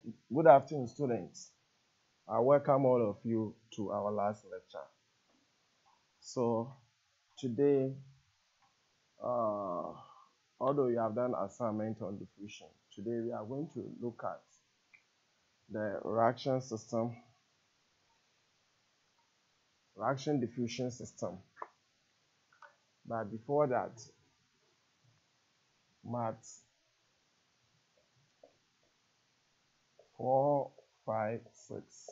Good afternoon, students. I welcome all of you to our last lecture. So today, although you have done assignment on diffusion, today we are going to look at the reaction diffusion system. But before that, maths 4, 5, 6,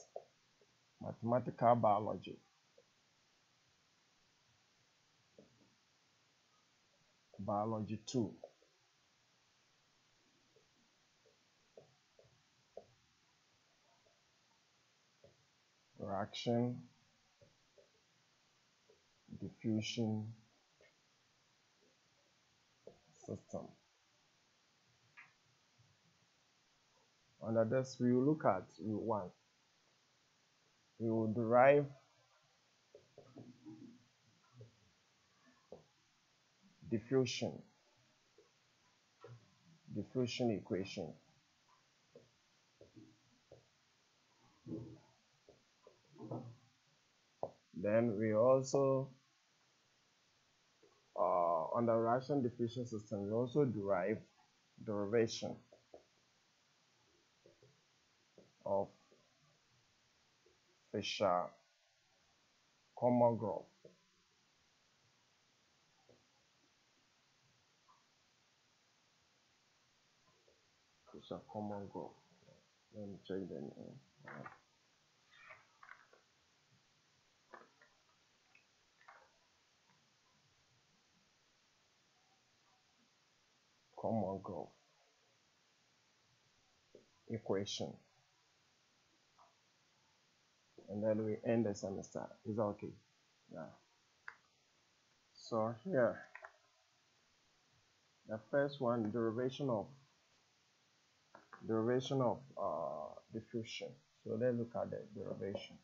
mathematical biology. Biology 2. Reaction diffusion system. Under this, we will look at rule 1. We will derive diffusion equation. Then we also, under reaction diffusion system, we also derive derivation of Fisher-Kolmogorov. Fisher-Kolmogorov. Let me check the name. Kolmogorov equation. And then we end the semester. Is that okay? Yeah. So here, the first one, derivation of diffusion. So let's look at the derivation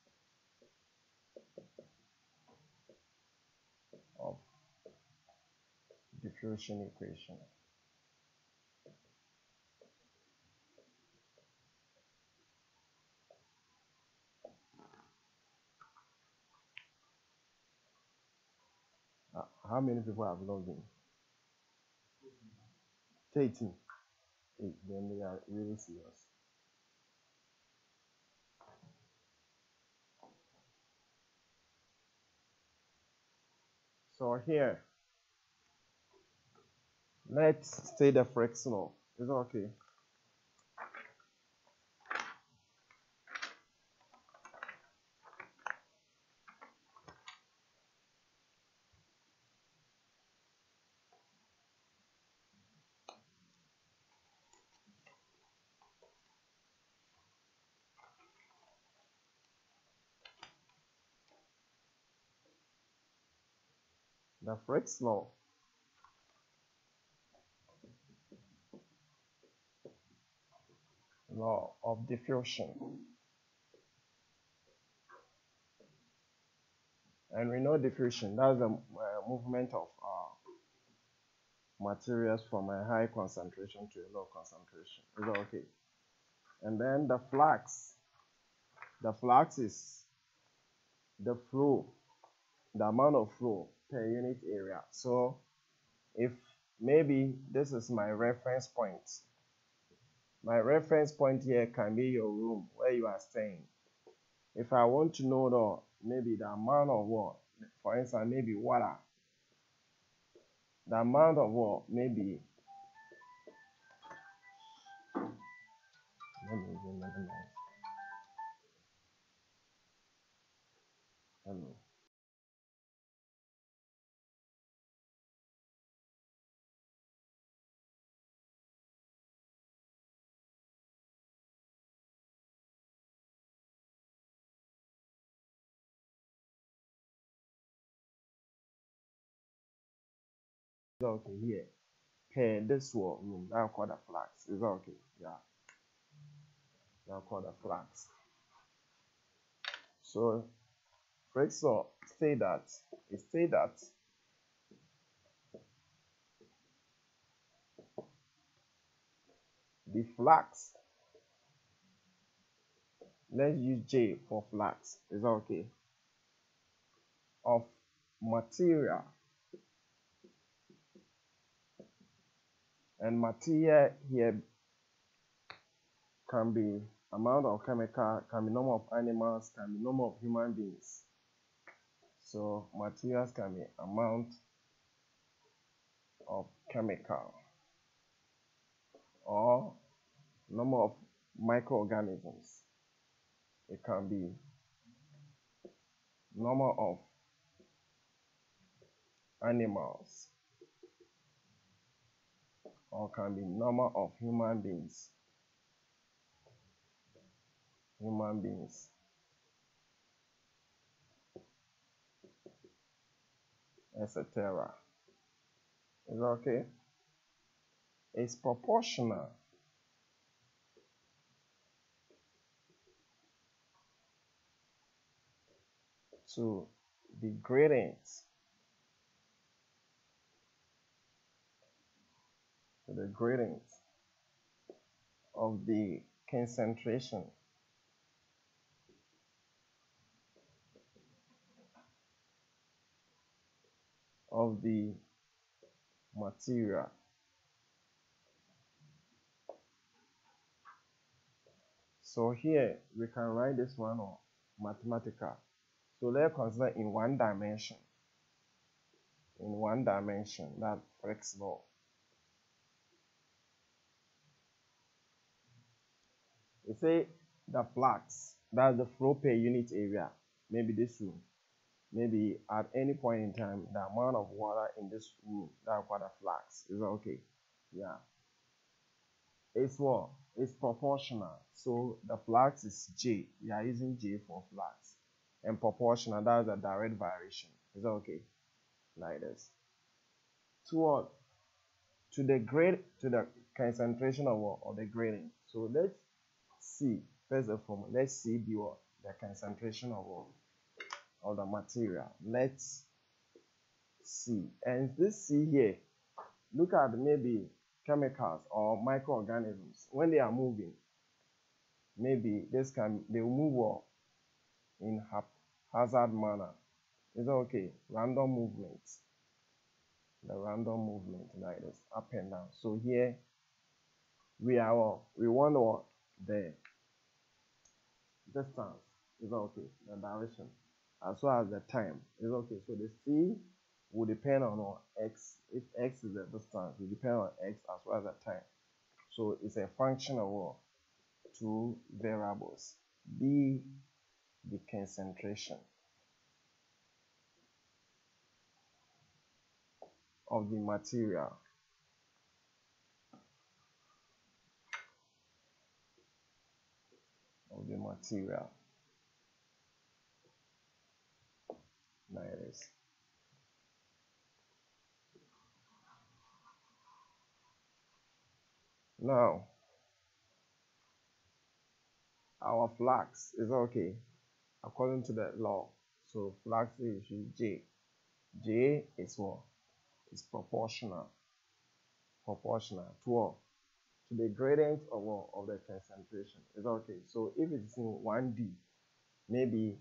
of diffusion equation. How many people have logged in? 13. Then they are really serious. So here, let's state the Frick's law. Is that okay? The Frick's law of diffusion. And we know diffusion, that's the movement of materials from a high concentration to a low concentration. Is that okay? And then the flux is the flow, the amount of flow per unit area. So if maybe this is my reference point, my reference point here can be your room where you are staying. If I want to know maybe the amount of what, for instance, maybe water, the amount of what, maybe, hello. Okay, here, per this room, that called the flux. Is that okay? Yeah, that called the flux. So, for example, say that the flux let's use J for flux. Is that okay? Of material, and material here can be amount of chemical, can be number of animals, can be number of human beings. So materials can be amount of chemical or number of microorganisms. It can be number of animals or can be number of human beings. Etc. Is that okay? It's proportional to the gradient of the concentration of the material. So here we can write this one on mathematical. So let's consider in one dimension. That flexible. We say the flux, that's the flow per unit area. Maybe this room. Maybe at any point in time, the amount of water in this room, that's called a flux. Is that okay? Yeah. It's what? It's proportional. So the flux is J. We are using J for flux. And proportional, that's a direct variation. Is that okay? Like this. To what? To the concentration of the gradient. So let's see. First of all, let's see the concentration of the material. Let's see. And this C here, look at maybe chemicals or microorganisms. When they are moving, maybe they will move in haphazard manner. Is that okay? Random movements. The random movement like this, up and down. So here we want the distance. Is that okay? The direction as well as the time. Is that okay? So the C will depend on x. If x is the distance, it will depend on x as well as the time. So it's a function of two variables. B, the concentration of the material. There it is. Now, our flux is okay according to the law. So flux is J. J is what? It's proportional to the gradient of the concentration. Is okay. So if it's in 1D, maybe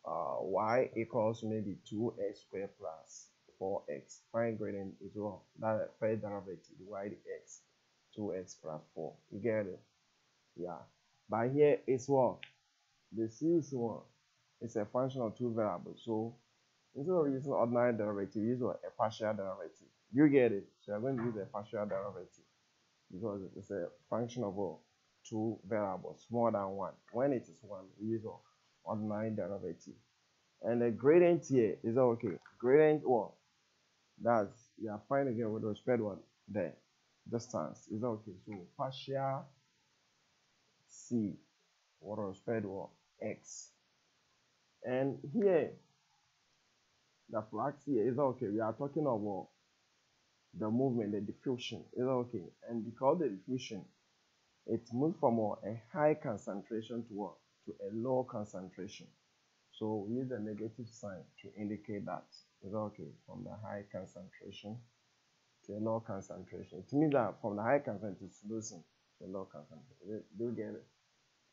y equals maybe 2x squared plus 4x. Find gradient is what? That first derivative, y dx, 2x plus 4. You get it? Yeah. But here it's what? The C is what? It's a function of two variables. So instead of using ordinary derivative, use a partial derivative. You get it? So I'm going to use a partial derivative because it's a function of two variables, more than one. When it is one, we use ordinary derivative. And the gradient here is okay. Gradient what? That's you are finding again with respect to the distance. Is okay. So partial C with respect to x. And here the flux here is okay. We are talking about the movement, the diffusion. Is okay. And because the diffusion, it moves from a high concentration to a low concentration. So we use a negative sign to indicate that. Is okay. From the high concentration to a low concentration. It means that from the high concentration to solution to a low concentration. Do you get it?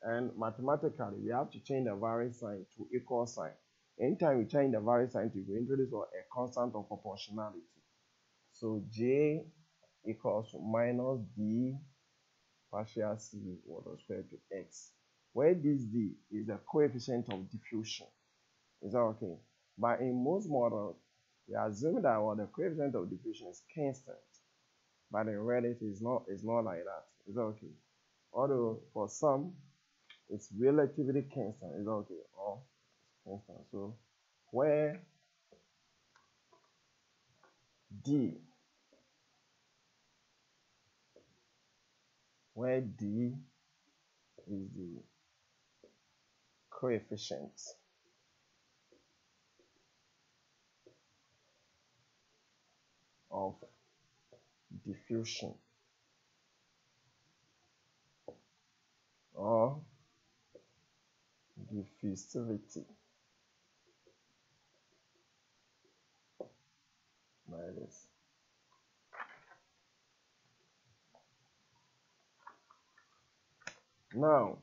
And mathematically, we have to change the varying sign to equal sign. Anytime we change the varying sign to we introduce a constant of proportionality. So J equals to minus D partial C all squared to X, where this D is the coefficient of diffusion. Is that okay? But in most models, we assume that the coefficient of diffusion is constant. But in reality, it's not like that. Is that okay? Although for some, it's relatively constant. Is that okay? Or constant. So where D is the coefficient of diffusion or diffusivity. Like this. Now,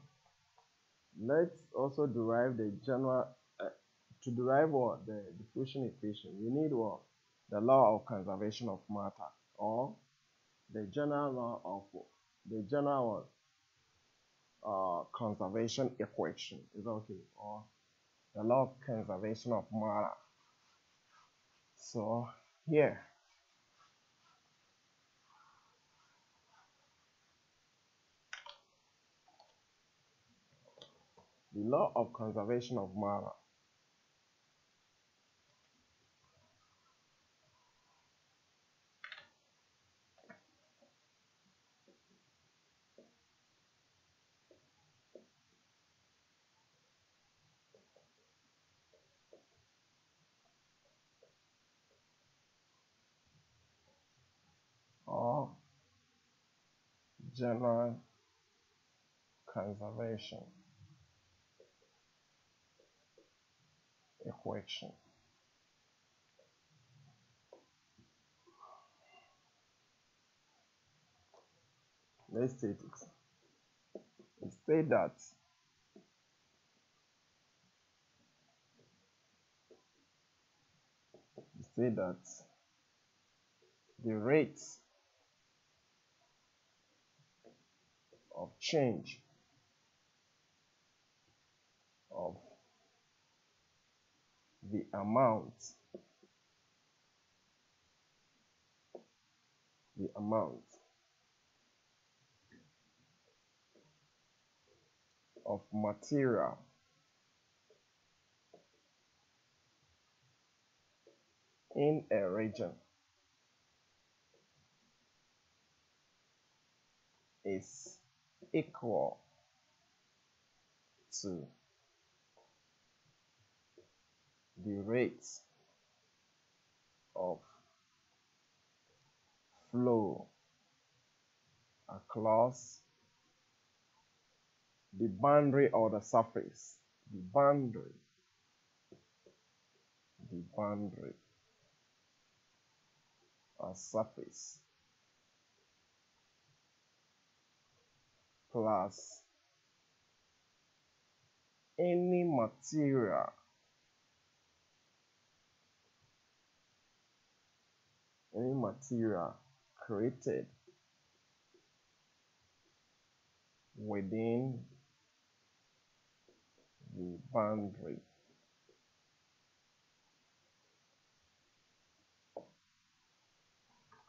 let's also derive the general. To derive what the diffusion equation, you need what the law of conservation of matter, or the general law of the general conservation equation. Is okay, or the law of conservation of matter. So here, the law of conservation of matter or general conservation equation. Let's state it. Let's state that the rate of change of the amount of material in a region is equal to the rate of flow across the boundary or the surface, the boundary or surface plus any material created within the boundary.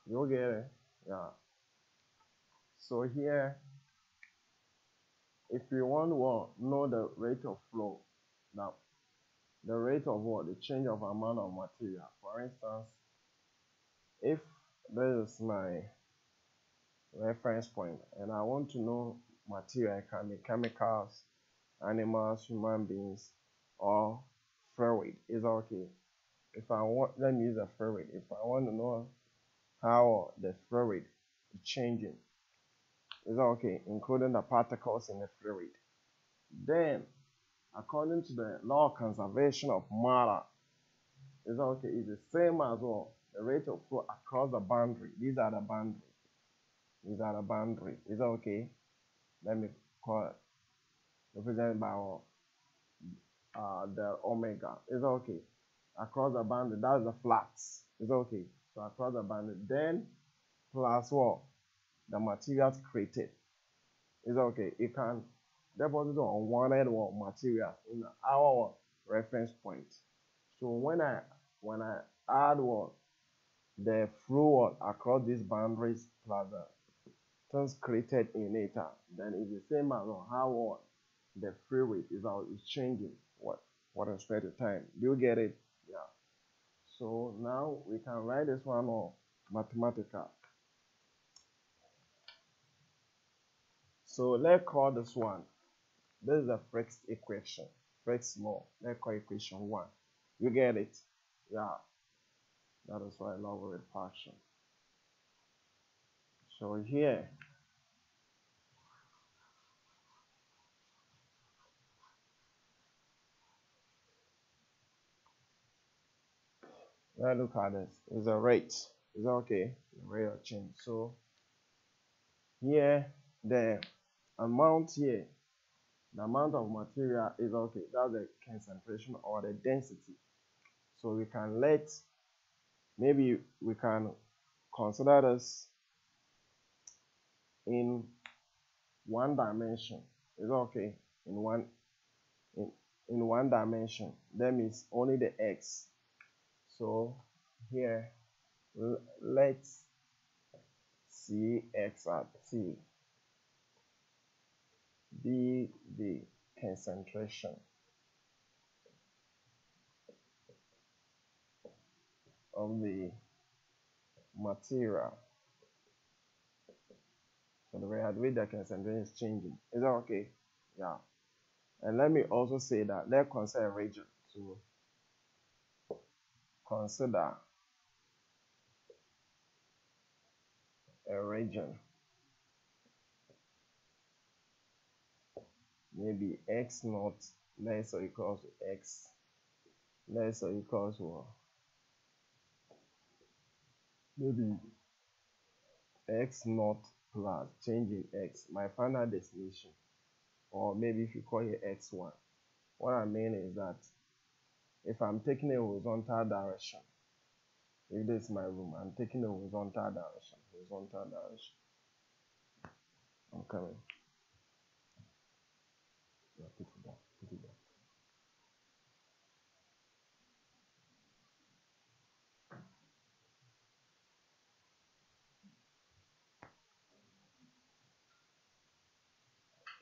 You get it? Yeah. So here, if you want to know the rate of flow, now the rate of what? The change of amount of material. For instance, if this is my reference point and I want to know material, it can be chemicals, animals, human beings, or fluid. Is okay. If I want, let me use a fluid. If I want to know how the fluid is changing, is okay, including the particles in the fluid, then according to the law of conservation of matter, is okay, it's the same as well. The rate of flow across the boundary. These are the boundary. Is that okay? Let me call it represented by what? The omega. Is that okay? Across the boundary, that's the flux. Is that okay? So across the boundary, then plus what? The materials created. Is that okay? You can deposit unwanted material in our reference point. So when I add what? The flow across these boundaries plus the things created in it, then it's the same as how the free rate is changing what respect to time. Do you get it? Yeah. So now we can write this one on mathematical. So let's call this one. This is the Frick's equation. Frick's law. Let's call equation 1. You get it? Yeah. That is why I love repulsion. So here, let's look at this. It's a rate. Is that okay? The rate of change. So here, the amount here, the amount of material is okay. That's the concentration or the density. So we can maybe we can consider this in one dimension. Is that okay? In one dimension. That means only the x. So here, let's see x at t be the concentration of the material. So the way the concentration is changing. Is that okay? Yeah. And let me also say that let's consider a region. So consider a region. Maybe x naught less or equals to x less or equals to maybe x naught plus changing x, my final destination, or maybe if you call it x1. What I mean is that if I'm taking a horizontal direction, if this is my room, I'm taking a horizontal direction. I'm coming. Yeah, put it down.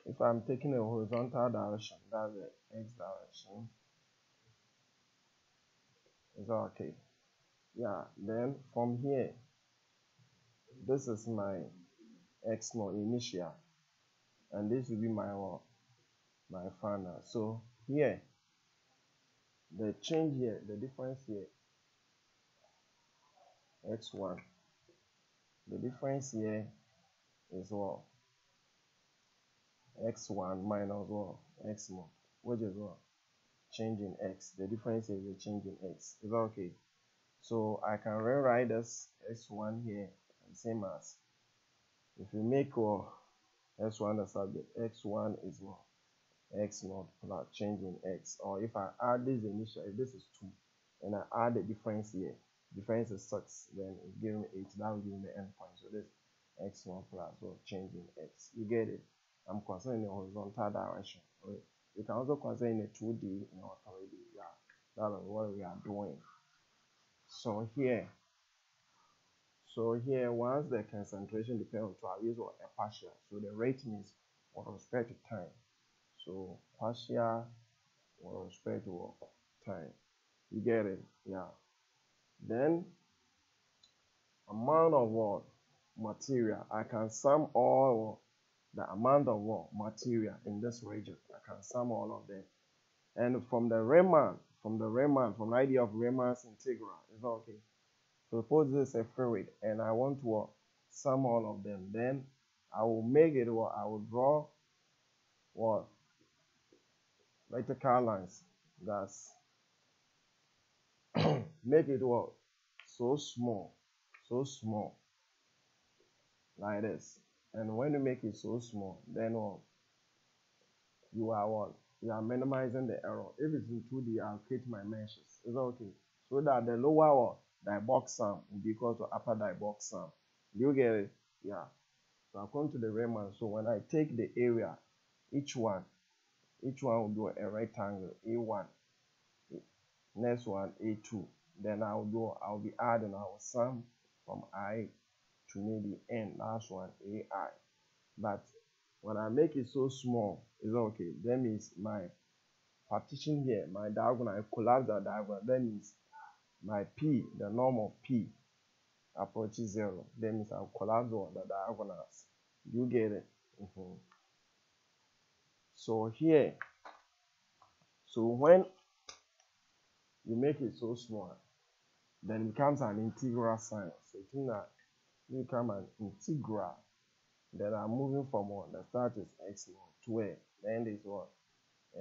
If I'm taking a horizontal direction, that's the x direction. Is that okay? Yeah, then from here, this is my x naught initial, and this will be my final. So here, the change here, the difference here, x1, the difference here is what? X1 minus what? X naught, which is what? Change in x. The difference is the change in x. Is that okay? So I can rewrite this x1 here, and same as if you make x1 the subject, x1 is what? X naught plus change in x. Or if I add this initial, if this is 2, and I add the difference here, difference is 6, then it gives me 8, that will give me the end point. So this x1 plus change in x. You get it? I'm considering the horizontal direction. Okay. You can also consider in a 2D in our 3D. Yeah, that is what we are doing. So here, once the concentration depends on 2, I use a partial. So the rate means with respect to time. So partial with respect to time. You get it? Yeah. Then amount of what? Material. I can sum all the amount of what? Material in this region. I can sum all of them. And from the idea of Riemann's integral, is okay. Suppose this is a fluid and I want to sum all of them. Then I will make it what? I will draw what? Vertical lines. That's make it what? So small, like this. And when you make it so small, then what? you are what? You are minimizing the error. If it's in 2D, I'll create my meshes. Is that okay? So that the lower one, die box sum will be equal to upper die box sum. Do you get it? Yeah. So I'll come to the Riemann. So when I take the area, each one will do a rectangle, A1. Next one, A2. Then I'll be adding, I will sum from I to maybe N. Last one, AI. But when I make it so small, it's okay. That means my partition here, my diagonal, I collapse that diagonal. That means my P, the norm of P, approaches 0. That means I'll collapse all the diagonals. You get it? So here, so when you make it so small, then it becomes an integral sign. So it means that it becomes an integral. Then I'm moving from what? The start is x naught to where? The end is what?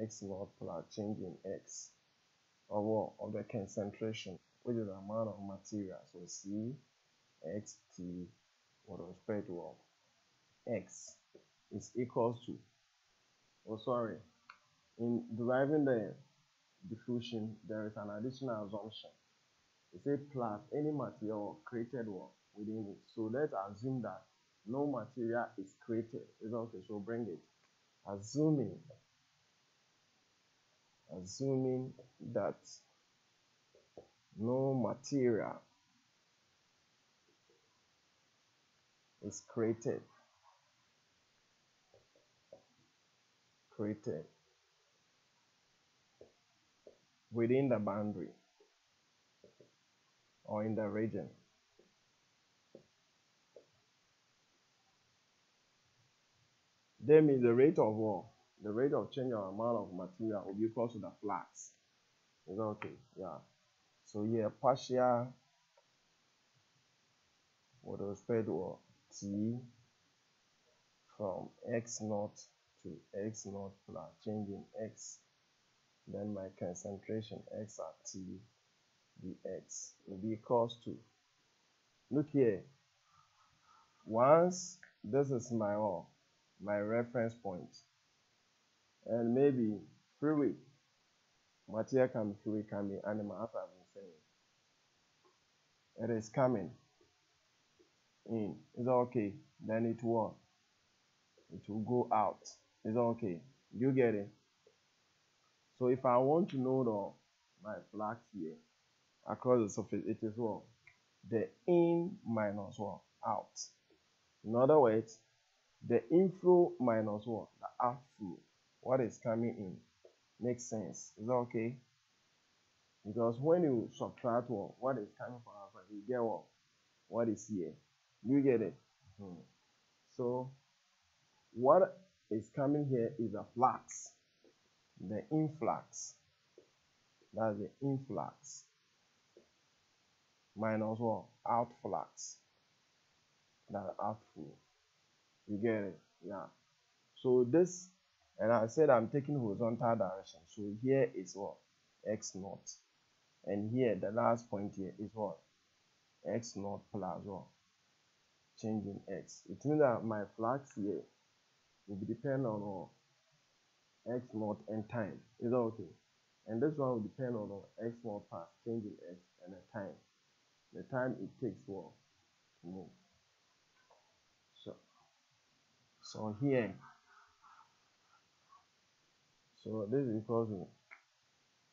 X naught plus change in x of what? Of the concentration, which is the amount of material. So C x t with respect to what? X is equals to, in deriving the diffusion, there is an additional assumption. It says plus any material created within it. So let's assume that no material is created. It's okay, so bring it. Assuming that no material is created within the boundary or in the region. That means the rate of what? The rate of change of amount of material will be equal to the flux. Is that okay? Yeah. So here, partial with respect to t from x naught to x naught plus change in x. Then my concentration x at t dx will be equals to, look here, once this is my reference point, and maybe fluid, material can be fluid, can be animal, as I've been saying. It is coming in. Is that okay? Then it will go out. Is that okay? Do you get it? So if I want to know my flux here across the surface, it is what? The in minus what? Out. In other words, the inflow minus what? The outflow. What is coming in makes sense. Is that okay? Because when you subtract what is coming from outside, you get what is here. You get it? So what is coming here is a flux, the influx. That's the influx minus what? Outflux. That's outflow. You get it? Yeah. So this, and I said I'm taking horizontal direction. So here is what? X naught. And here, the last point here is what? X naught plus what? Change in x. It means that my flux here will be dependent on what? X naught and time. Is that okay? And this one will depend on x naught plus change in x and the time. The time it takes what? To move. So here, so this is equal to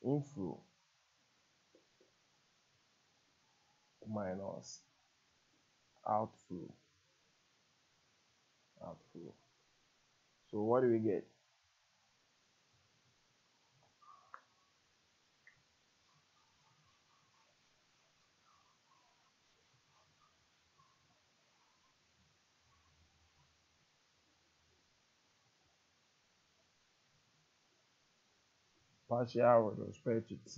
inflow minus outflow. So what do we get? Partial with respect to t,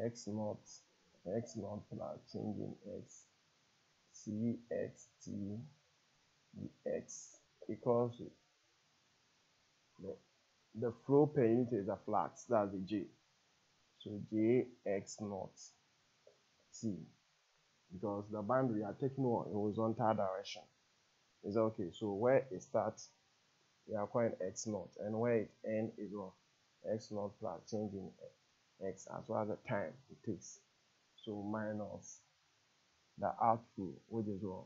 x naught plus change in x, c x t dx equals to the flow per unit is a flux, that's the j. So j x naught t, because the boundary are taking in horizontal direction. Is that okay? So where it starts we are calling x naught, and where it n is what? X naught plus changing x as well as the time it takes. So minus the outflow, which is what?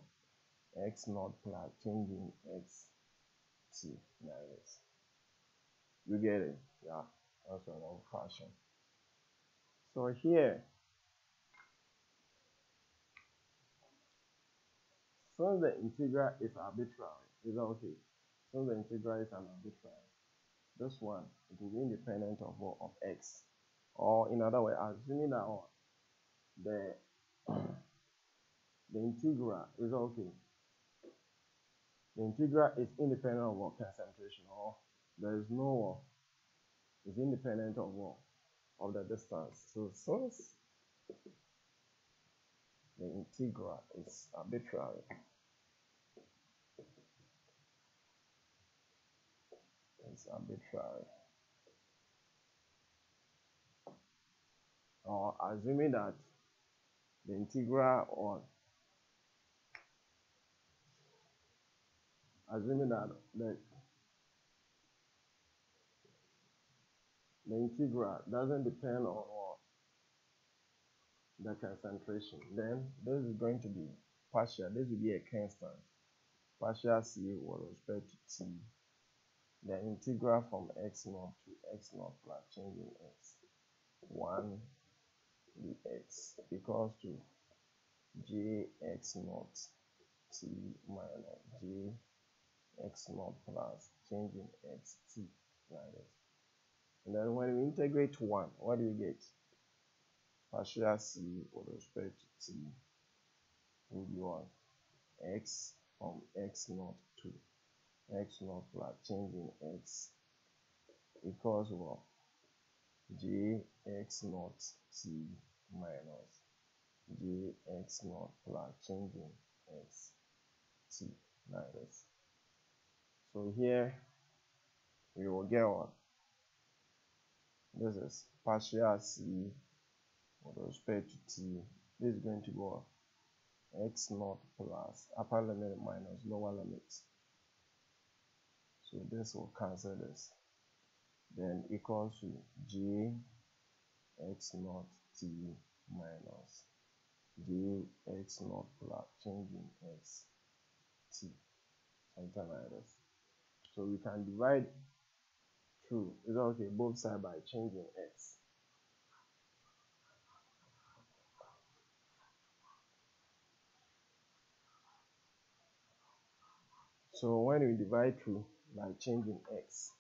X naught plus changing x t minus. You get it? Yeah, that's another fashion. So here, since the integral is arbitrary, is that okay? Since the integral is an arbitrary, this one, it will be independent of what? Of x. Or in other words, assuming that the integral is okay. The integral is independent of what? Concentration, or there is no is independent of what? Of the distance. So since the integral is arbitrary, or assuming that the integral or assuming that the integral doesn't depend on what? The concentration, then this is going to be partial. This will be a constant. Partial c with respect to t. The integral from x naught to x naught plus changing x 1 dx equals to jx naught t minus jx naught plus changing x t minus. And then when we integrate 1, what do we get? Partial c with respect to t will be 1 x from x naught to x naught plus changing x equals what? Jx naught t minus jx naught plus changing x t minus. So here we will get what? This is partial c with respect to t. This is going to go x naught plus upper limit minus lower limit. So this will cancel this. Then equals to jx naught t minus jx naught plus changing x t, something like this. So we can divide through, is that okay, both sides by changing x. So when we divide through by changing x,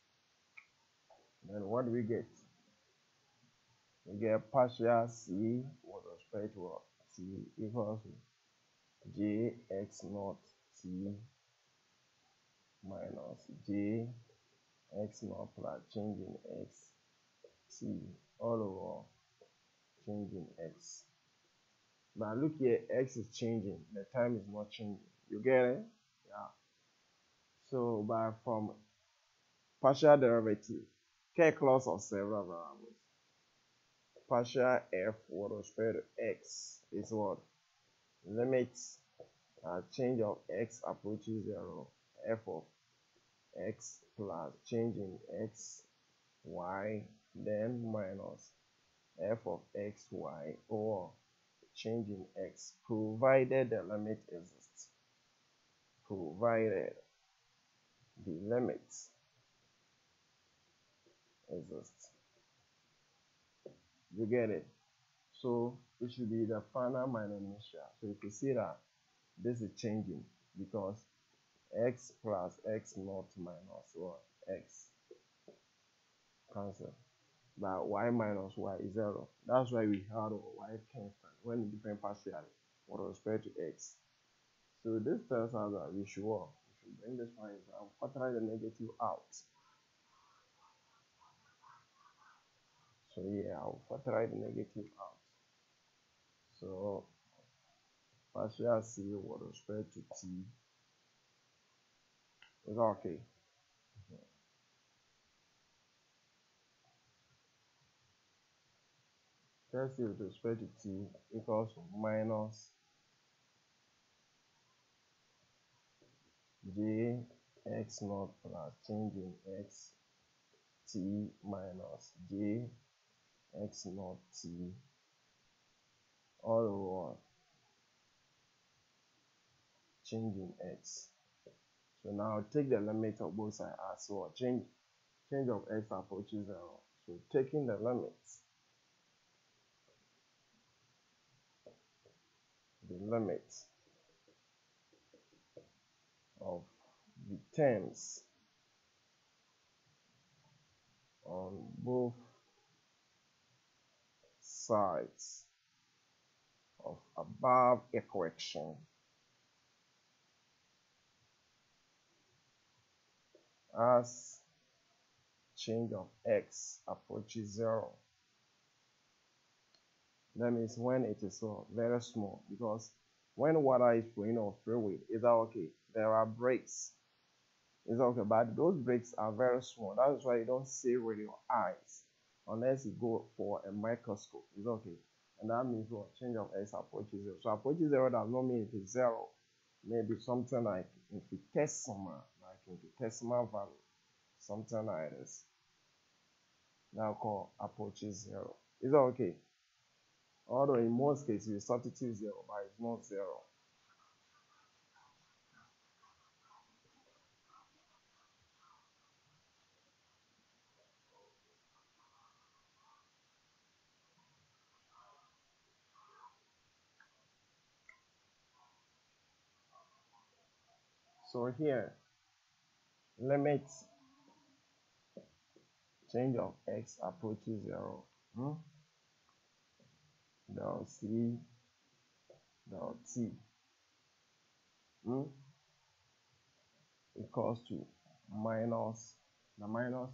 then what do we get? We get partial c with respect to t equals to jx naught t minus jx naught plus changing x t all over changing x. But look here, x is changing, the time is not changing. You get it? Yeah. So by from partial derivative, calculus of several variables. Partial f with respect to x is what? Limits change of x approaches 0, f of x plus changing x y, then minus f of x y or changing x, provided the limit exists. Provided the limits exist. You get it? So it should be the final minus initial. So if you see that this is changing because x plus x naught minus what? X cancel. But y minus y is 0. That's why we had y constant when different partially with respect to x. So this tells us that we should bring this one and factor the negative out. So yeah, I'll factor the negative out. So partial c with respect to t is okay. Partial c with respect to t equals to minus j x naught plus change in x t minus j x naught t all over change in x. So now take the limit of both sides as well. Change of x approaches 0. So taking the limit of the terms on both sides of above equation as change of x approaches 0. That means when it is very small, because when water is flowing on fluid, is that okay? There are breaks. Is that okay? But those breaks are very small. That's why you don't see with your eyes unless you go for a microscope. Is that okay? And that means what? Change of x approaches 0. So approaches 0 does not mean it is 0. Maybe something like infinitesimal, value, something like this. Now called approaches 0. Is that okay? Although in most cases you substitute 0, but it's not 0. So here, limit change of x approaches 0. Del c del t equals to minus, the minus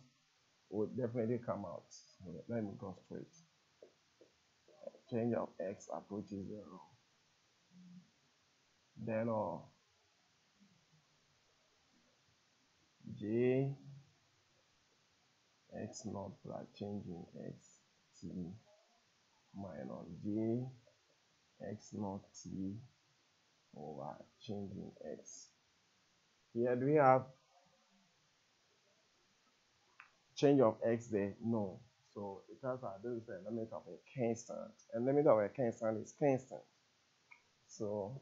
will definitely come out. So let me go straight. Change of x approaches 0. Then j x naught plus change in x t minus j x naught t over change in x. Here do we have change of x there? No. So it has this is the limit of a constant, and limit of a constant is constant. So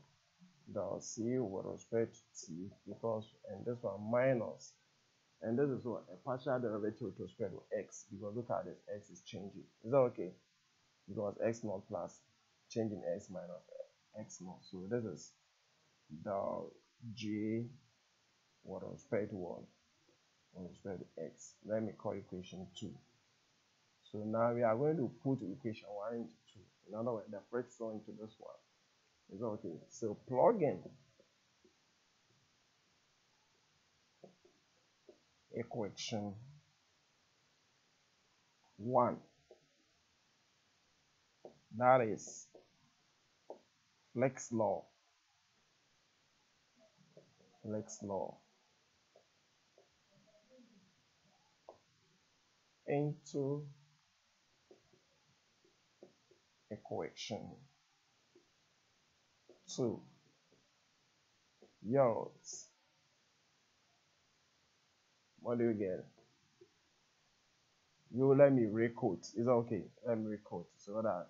del c with respect to t equals, and this one minus, and this is what a partial derivative with respect to x, because look at this, x is changing. Is that okay? Because x naught plus change in x minus x naught. So this is del j with respect to 1 with respect to x. Let me call equation 2. So now we are going to put equation 1 into 2. In other words, the fraction into this one. Is that okay? So plug in equation 1. That is Flex law. Into equation 2 yields, what do you get? You let me recode. Is that okay? Let me recode so that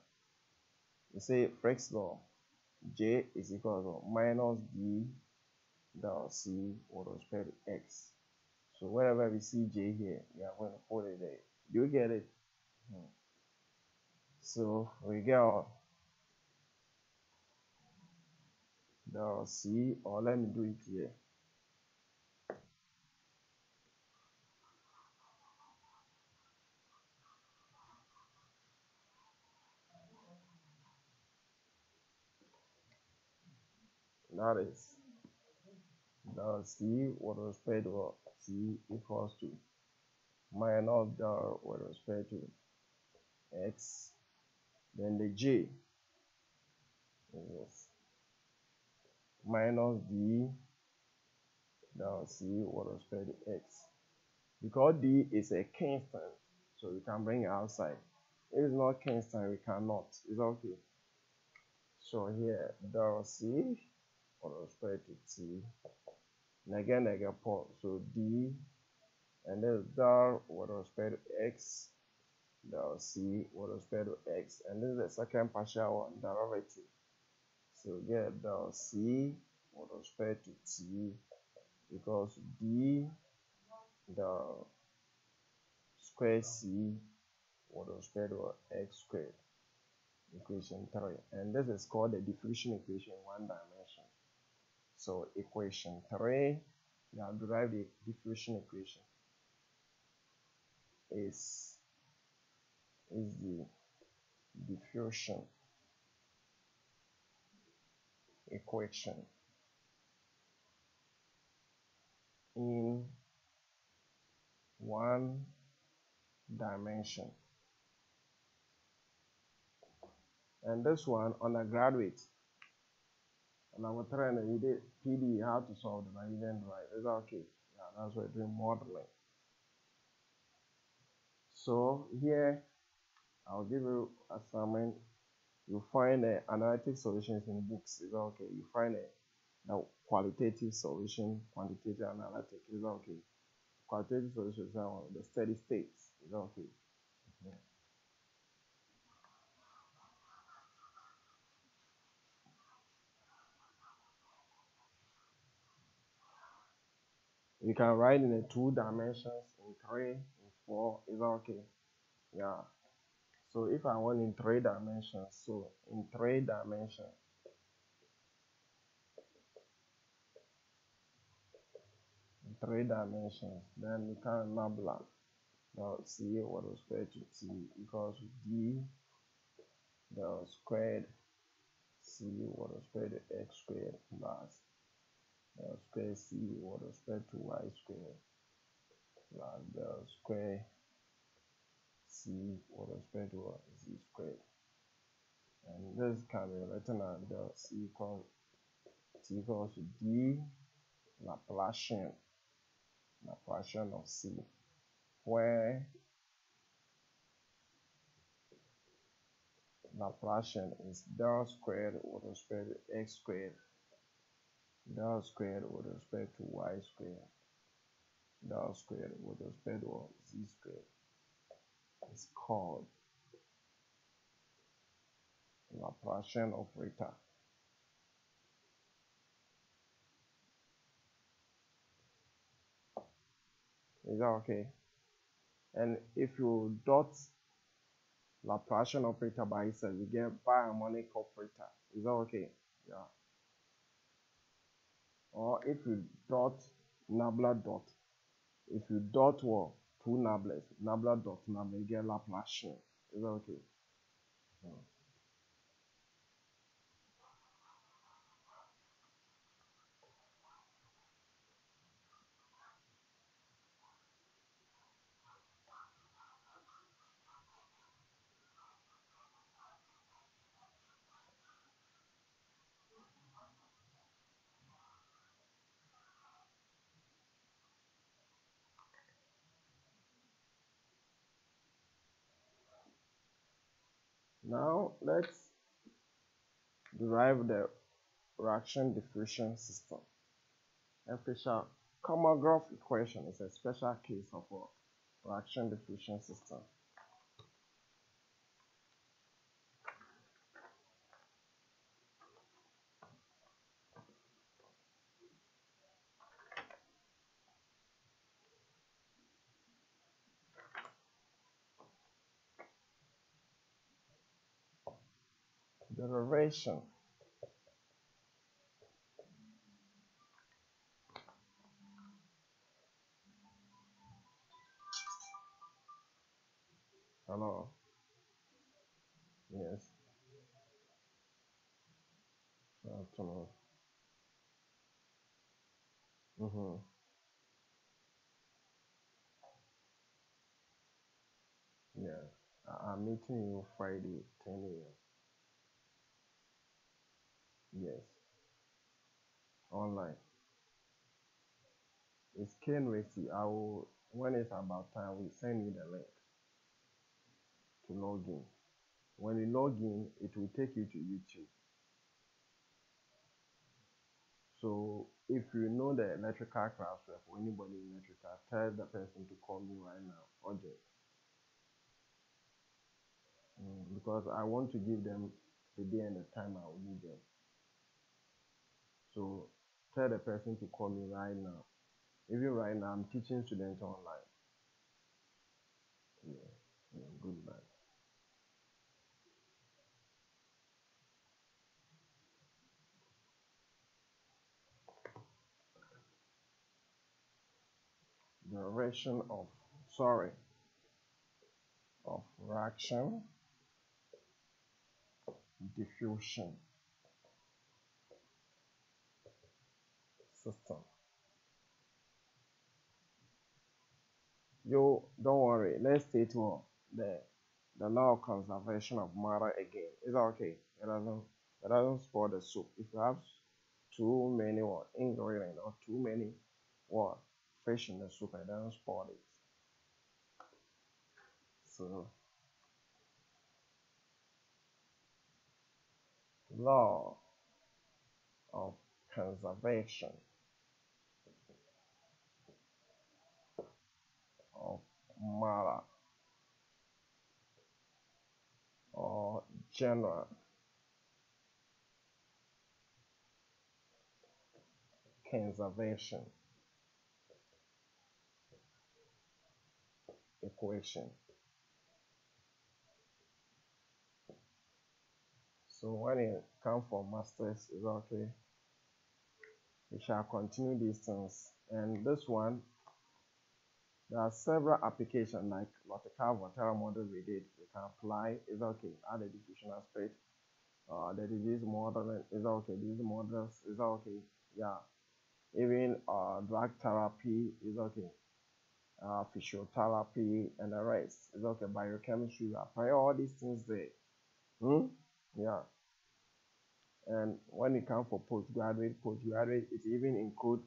you say Flex law, j is equal to minus d del c with respect to x. So wherever we see j here, we are going to put it there. Do you get it? So we get del c, or let me do it here. That is del c with respect to t equals to minus del with respect to x, then the j is minus d del c with respect to x. Because d is a constant, so we can bring it outside. If it's not constant, we cannot. It's okay. So here del c with respect to t nega pole. So D, and then del with respect to x, del C with respect to x, and this is the second partial derivative. So get del C with respect to t equals D del square C with respect to x squared, equation 3. And this is called the diffusion equation in one dimension. So equation 3, we have derived the diffusion equation, is the diffusion equation in one dimension. And this one, undergraduate, and I'm trying to read PD how to solve the event right. Is that okay? Yeah, that's what we're doing, modeling. So here, I'll give you assignment. You find the analytic solutions in books. Is that okay? You find the qualitative solution, quantitative analytic. Is that okay? Qualitative solutions are the steady states. Is that okay? You can write in the 2 dimensions, in 3, in 4. Is that okay? Yeah. So if I want in 3 dimensions, so in 3 dimensions, then you can nabla. Now C with respect to t equals D del squared C with respect to x squared plus del square C with respect to y squared plus del square C with respect to z squared. And this can be written as del C equals t equals to D Laplacian of C, where Laplacian is del squared with respect to x squared, del squared with respect to y squared, del squared with respect to z squared. It's called Laplacian operator. Is that okay? And if you dot Laplacian operator by itself, you get biharmonic operator. Is that okay? Yeah. Or if you dot nabla dot, if you dot what? 2 nablers, nabla dot nabla, you get Laplacian. Is that okay? Yeah. Now let's derive the reaction diffusion system. A special Kolmogorov equation is a special case of a reaction diffusion system. Derivation. Hello. Yes. Afternoon. Yeah. I'm meeting you Friday, 10 a.m. Yes. Online. It's Ken Racy. I will, when it's about time, we send you the link to log in. When you log in, it will take you to YouTube. So if you know the electrical class for anybody in electrical, tell the person to call me right now, OJ. Because I want to give them the day and the time I will need them. So tell the person to call me right now. Even right now, I'm teaching students online. Good night. Derivation of reaction, diffusion system. Yo, don't worry. Let's state the law of conservation of matter again. Is that okay? It doesn't spoil the soup. If you have too many ingredients or too many fish in the soup, it doesn't spoil it. So law of conservation of matter or general conservation equation. So when it comes for masters, is okay. We shall continue these things. And this one, there are several applications like logical model we did. We can apply, is okay. Add the diffusion aspect. The disease model is okay. These models is okay. Yeah. Even drug therapy is okay. Physiotherapy and the rest is okay. Biochemistry, we apply all these things there. Yeah. And when it comes for postgraduate, it even includes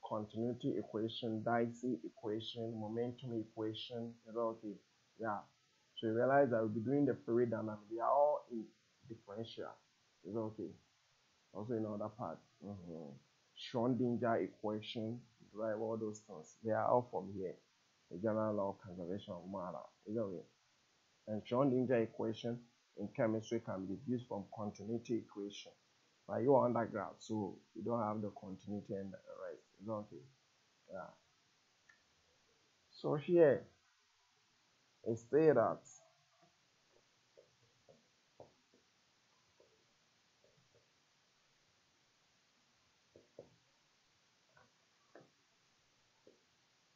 continuity equation, Dicey equation, momentum equation. Is okay. Yeah. So you realize that we'll be doing the fluid dynamics. They are all in differential. Is okay. Also in other parts. Schrodinger equation, drive all those things. They are all from here. The general law of conservation of matter. Is okay. And Schrodinger equation in chemistry can be deduced from continuity equation. But you are undergrad, so you don't have the continuity and the rest. It's okay. Yeah. So here it states that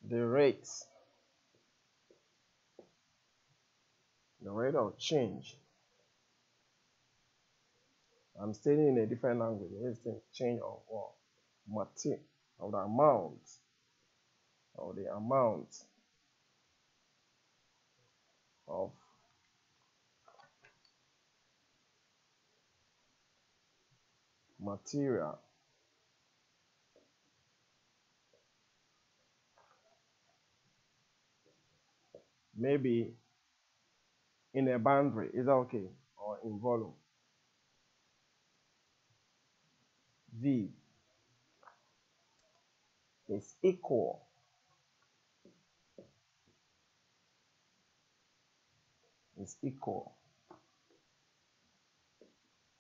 the rate of change. I'm stating in a different language. It's the change of material, of the amount of material maybe in a boundary. Is that okay? Or in volume. V is equal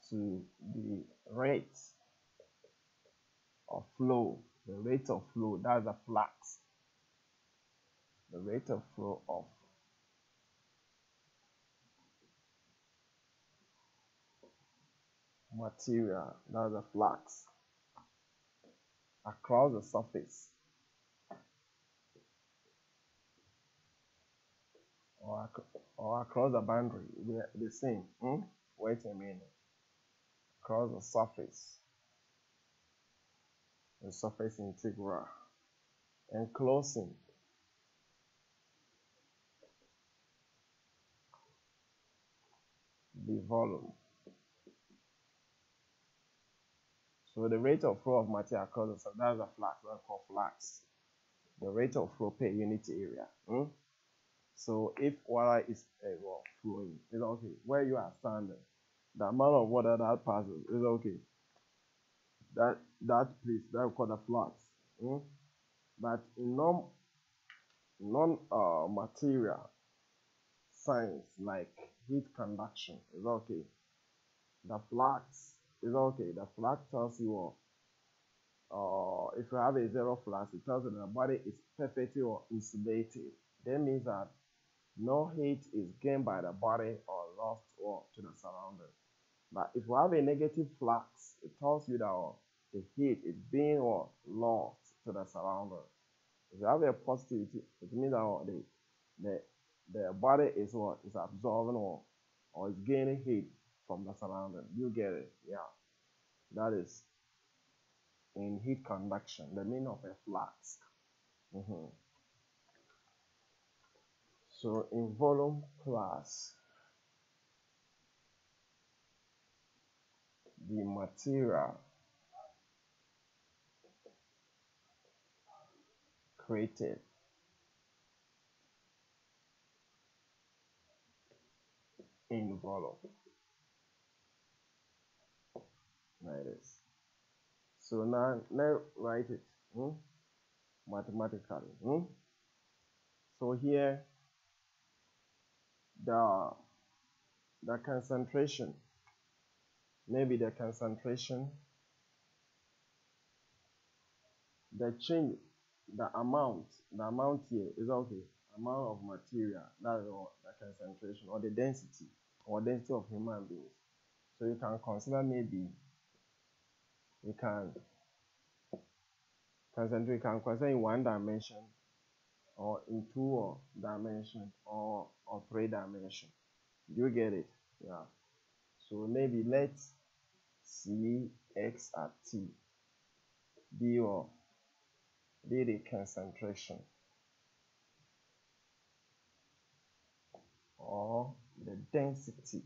to the rate of flow. The rate of flow, that's the flux. The rate of flow of material, that's the flux, across the surface or across the boundary. They're the same. Wait a minute. Across the surface integral, enclosing the volume. So the rate of flow of material across the surface, that's the flux. That's called flux. The rate of flow per unit area. So if water is flowing, it's okay. Where you are standing, the amount of water that passes is okay. that place that we call the flux. But in non material science like heat conduction is okay. The flux is okay. The flux tells you if you have a zero flux, it tells you that the body is perfectly or insulated. That means that no heat is gained by the body or lost or to the surroundings. But if you have a negative flux, it tells you that the heat is being lost to the surroundings. If you have a positivity, it means that the body is absorbing or is gaining heat from the surroundings. You get it? Yeah. That is in heat conduction, the meaning of a flux. So in volume class, the material created in volume, like this. So now let's write it mathematically. So here the concentration, maybe the concentration, the change, the amount here is okay. Amount of material, that is the concentration or the density of human beings. So you can consider maybe you can consider in one dimension or in two dimension or three dimension. You get it? Yeah. So maybe let's see x at t be the concentration or the density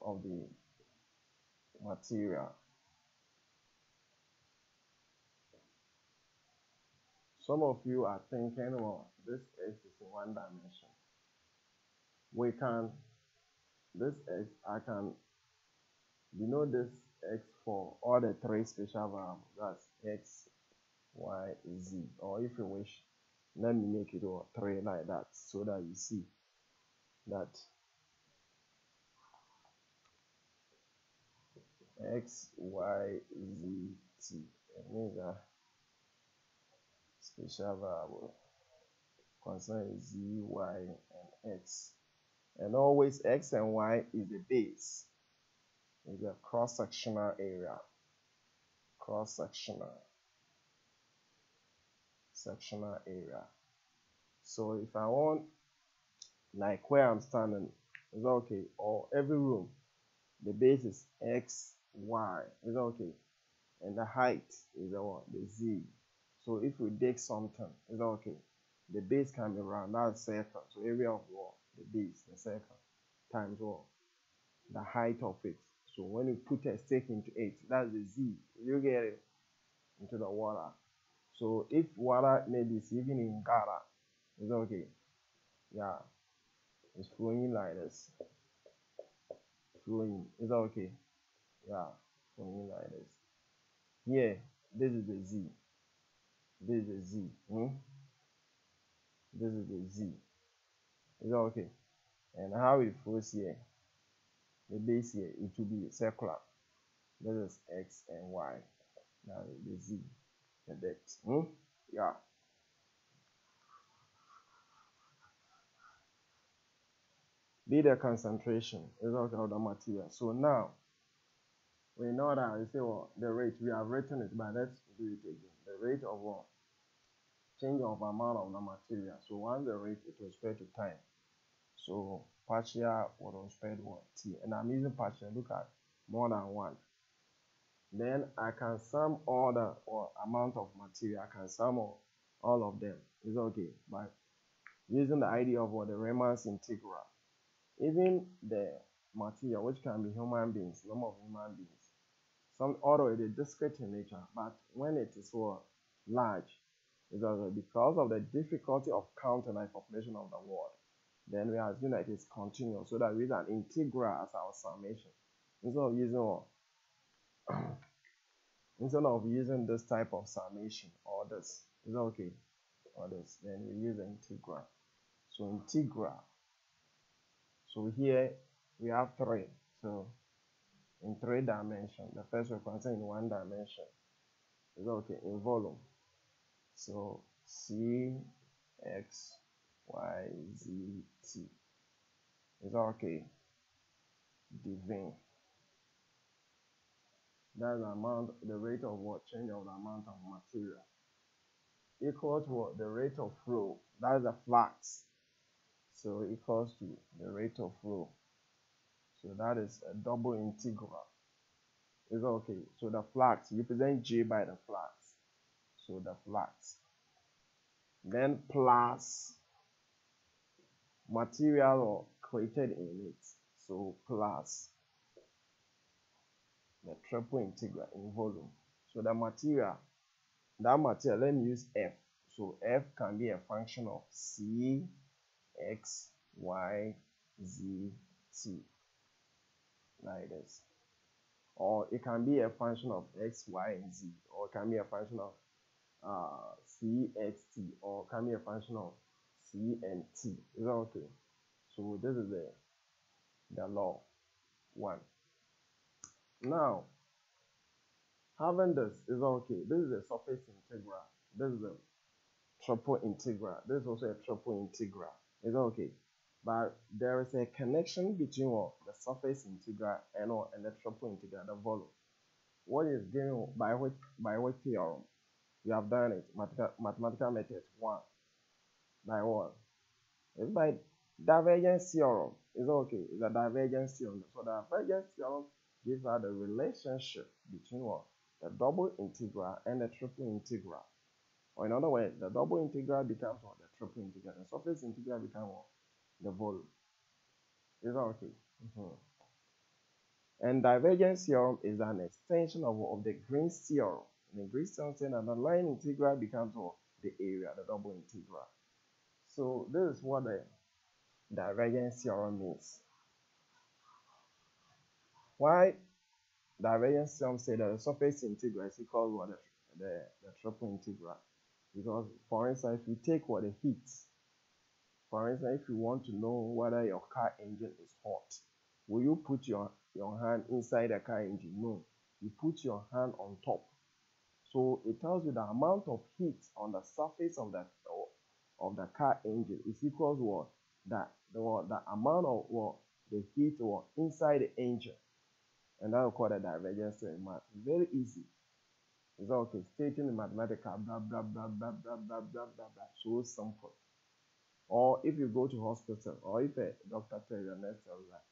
of the material. Some of you are thinking, well, this x is in one dimension. I can denote this x for all the three spatial variables. That's x, y, z. Or if you wish, let me make it 3 like that so that you see that x, y, z, t. It means that spatial variable concerning z, y, and x. And always x and y is the base. Is the cross-sectional area. Sectional area. So if I want, like where I'm standing, is okay. Or every room, the base is x, y. Is okay. And the height is the z. So if we dig something, is okay. The base can be round. That's circle. So area of the base, the circle, times the height of it. So when you put a stake into it, that's the z. You get it into the water. So if water maybe is even in Gara, it's okay. Yeah, it's flowing like this. Flowing, is okay. Yeah, flowing like this. Here, this is the z. This is the z. This is the z. Is okay. And how it flows here? The base here, it will be circular. This is x and y. Now the z, the depth. Yeah. Be the concentration is okay of the material. So now we know that we say the rate. We have written it, but let's do it again. The rate of change of amount of the material. So once the rate it was respect to time. So partial with respect to t, and I'm using partial. Look at more than 1. Then I can sum all the amount of material. I can sum all of them. It's okay by using the idea of the Riemann's integral. Even the material, which can be human beings, number of human beings, although it is discrete in nature, but when it is large, it's also because of the difficulty of counting the population of the world. Then we assume that it is continuous, so that we use an integral as our summation instead of using instead of using this type of summation or this, is that okay? Or this, then we use the integral. So integral. So here we have 3. So in 3 dimensions, the first requires in 1 dimension. Is that okay? In volume. So C, X, Y, Z, T. Is that okay? Divine. That's the amount, the rate of what? Change of the amount of material. Equal to what? The rate of flow. That's the flux. So equals to the rate of flow. So that is a double integral. Is that okay? So the flux, you represent J by the flux. So the flux. Then plus material created in it. So plus the triple integral in volume. So the material, that material, let me use F. So F can be a function of C, X, Y, Z, T. Like this. Or it can be a function of X, Y, and Z. Or it can be a function of C, X, T. Or it can be a function of C and T. Is that okay? So this is the law 1. Now, having this is okay. This is a surface integral. This is a triple integral. This is also a triple integral. Is that okay? But there is a connection between the surface integral and the triple integral, the volume. What is given by what theorem? We have done it. Mathematical method 1. By what? It's by divergence theorem. Is that okay? It's a divergence theorem. So the divergence theorem gives us the relationship between the double integral and the triple integral. Or in other words, the double integral becomes the triple integral. The surface integral becomes the volume. Is that okay? And divergence theorem is an extension of the Green's theorem. And the Green's theorem says that the line integral becomes the area, the double integral. So this is what the divergence theorem means. Why divergence theorem says that the surface integral is equal to the triple integral? Because, for instance, if you take the heat, for instance, if you want to know whether your car engine is hot, will you put your hand inside the car engine? No. You put your hand on top. So it tells you the amount of heat on the surface of the car engine is equal to the amount of the heat inside the engine. And that we call the divergence theorem. Very easy. It's okay. Stating the mathematical blah blah blah blah blah blah blah blah blah. So simple. Or if you go to hospital, or if a doctor tells you, nurse tells you that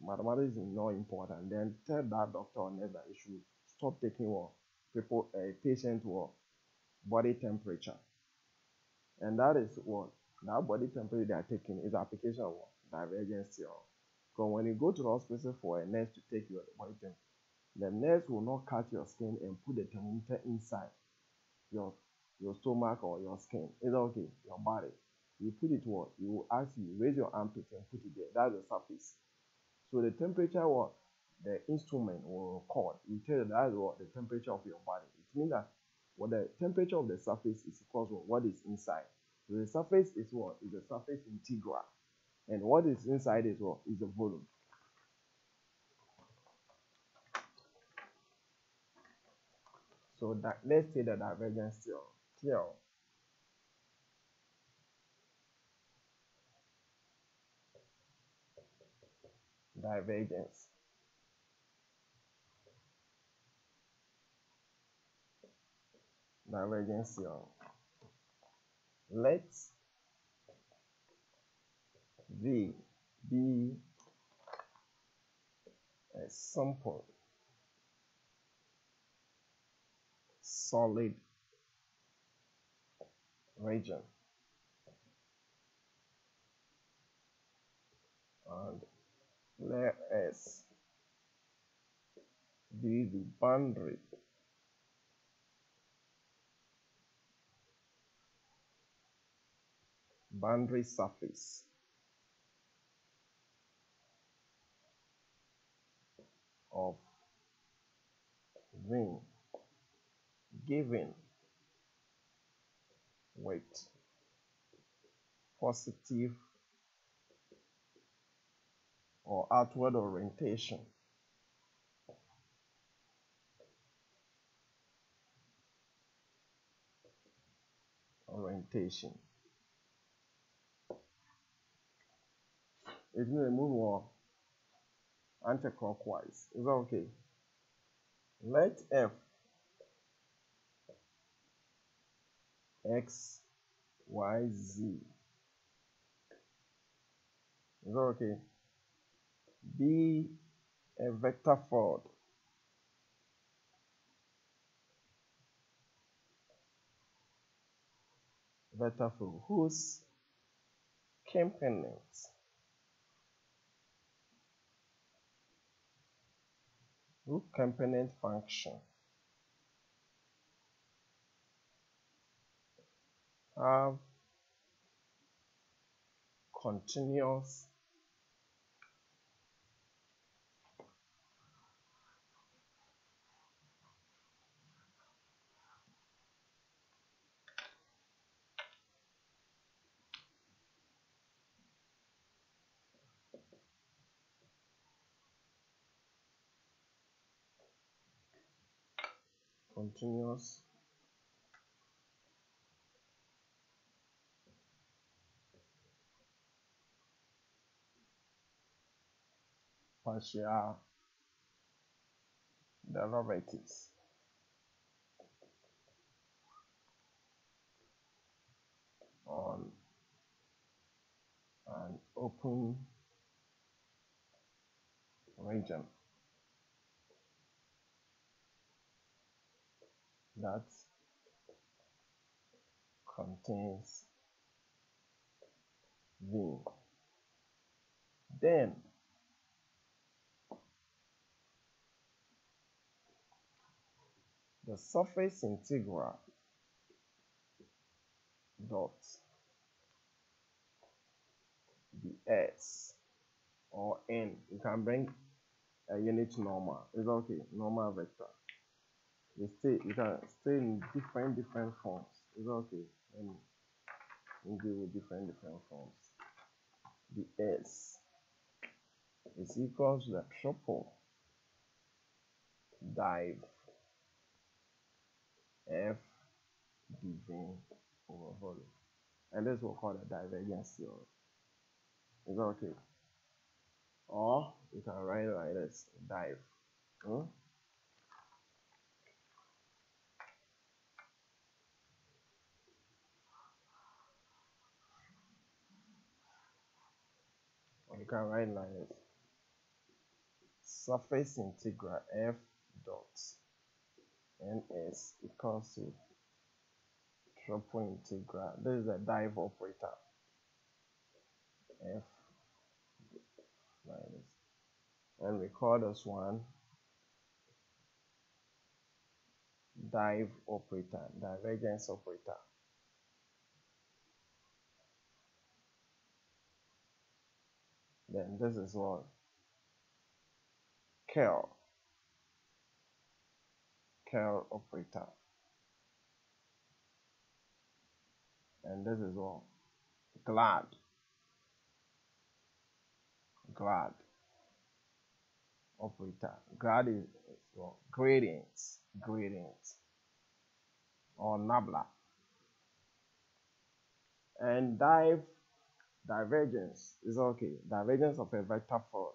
mathematics is not important, then tell that doctor or nurse that you should stop taking patient body temperature. And that is that body temperature they are taking is application of divergence theorem. Because when you go to the hospital for a nurse to take your body temperature, the nurse will not cut your skin and put the thermometer inside your stomach or your skin. It's okay, your body. You put it you will ask you, raise your armpit and put it there. That's the surface. So the temperature the instrument will record. We tell you that is the temperature of your body. It means that the temperature of the surface is equal to what is inside. So the surface is is the surface integral. And what is inside is is the volume. So let's say the divergence theorem. Divergence. Divergence theorem. Let V be a simple solid region and let S be the boundary surface of V given with positive or outward orientation. It's going to move more anti-clockwise. Is that okay? Let f x y z, is that okay, be a vector field whose component function have continuous partial derivatives on an open region that contains V. Then the surface integral dot ds or n, you can bring a unit normal. It's okay, normal vector. You can stay in different forms. It's okay. And deal with different forms. The S is equals to the triple div f dv over volume. And this we'll call the divergence theorem. Is that okay? Or you can write it like this, div. Or you can write it like this. Surface integral f dot ns equals to triple integral. This is a div operator. F like this. And we call this one div operator, divergence operator. Then this is what curl operator. And this is what glad operator. Glad is what gradients or nabla. And divergence is okay. Divergence of a vector field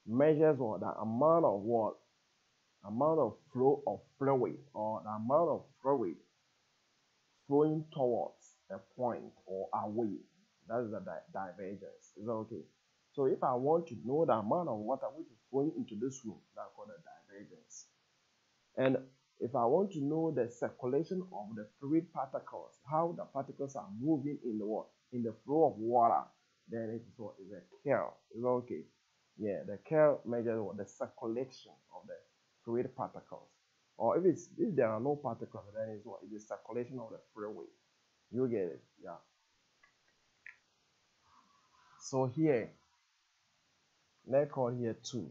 measures what the amount of flow of fluid, or the amount of fluid flowing towards a point or away. That is the divergence. Is that okay? So if I want to know the amount of water which is flowing into this room, that's called a divergence. And if I want to know the circulation of the fluid particles, how the particles are moving in the flow of water, then it is what is a curl. Is that okay? Yeah, the curl measures what the circulation of the fluid particles. Or if there are no particles, then it's what is the circulation of the fluid. You get it? Yeah. So here, let's call here 2.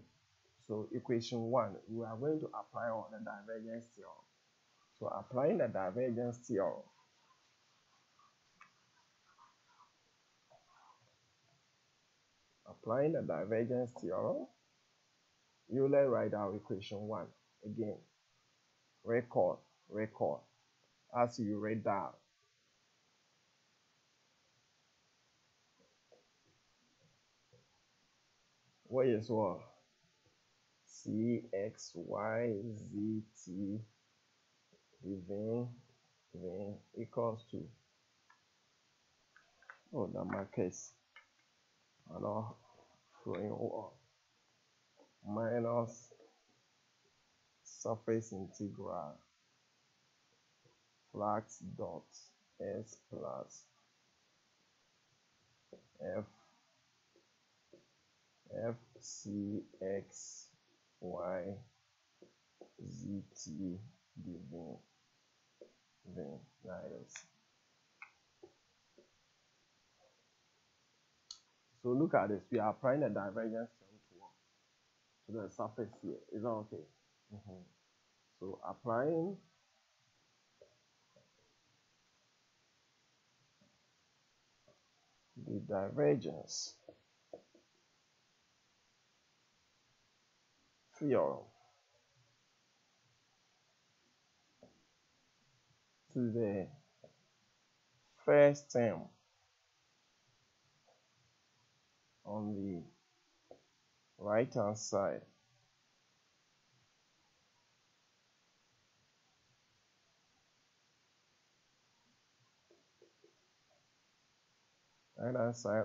So So equation 1, we are going to apply on the divergence theorem. So applying the divergence theorem, you will write out equation 1 again. Record as you read down. What is what? C x y z t v equals to, oh, the markers are not flowing over, minus surface integral flux dot s plus f c x y z t dv. That is. So look at this. We are applying the divergence theorem to the surface here. Is that okay? So applying the divergence theorem to the first term on the right hand side,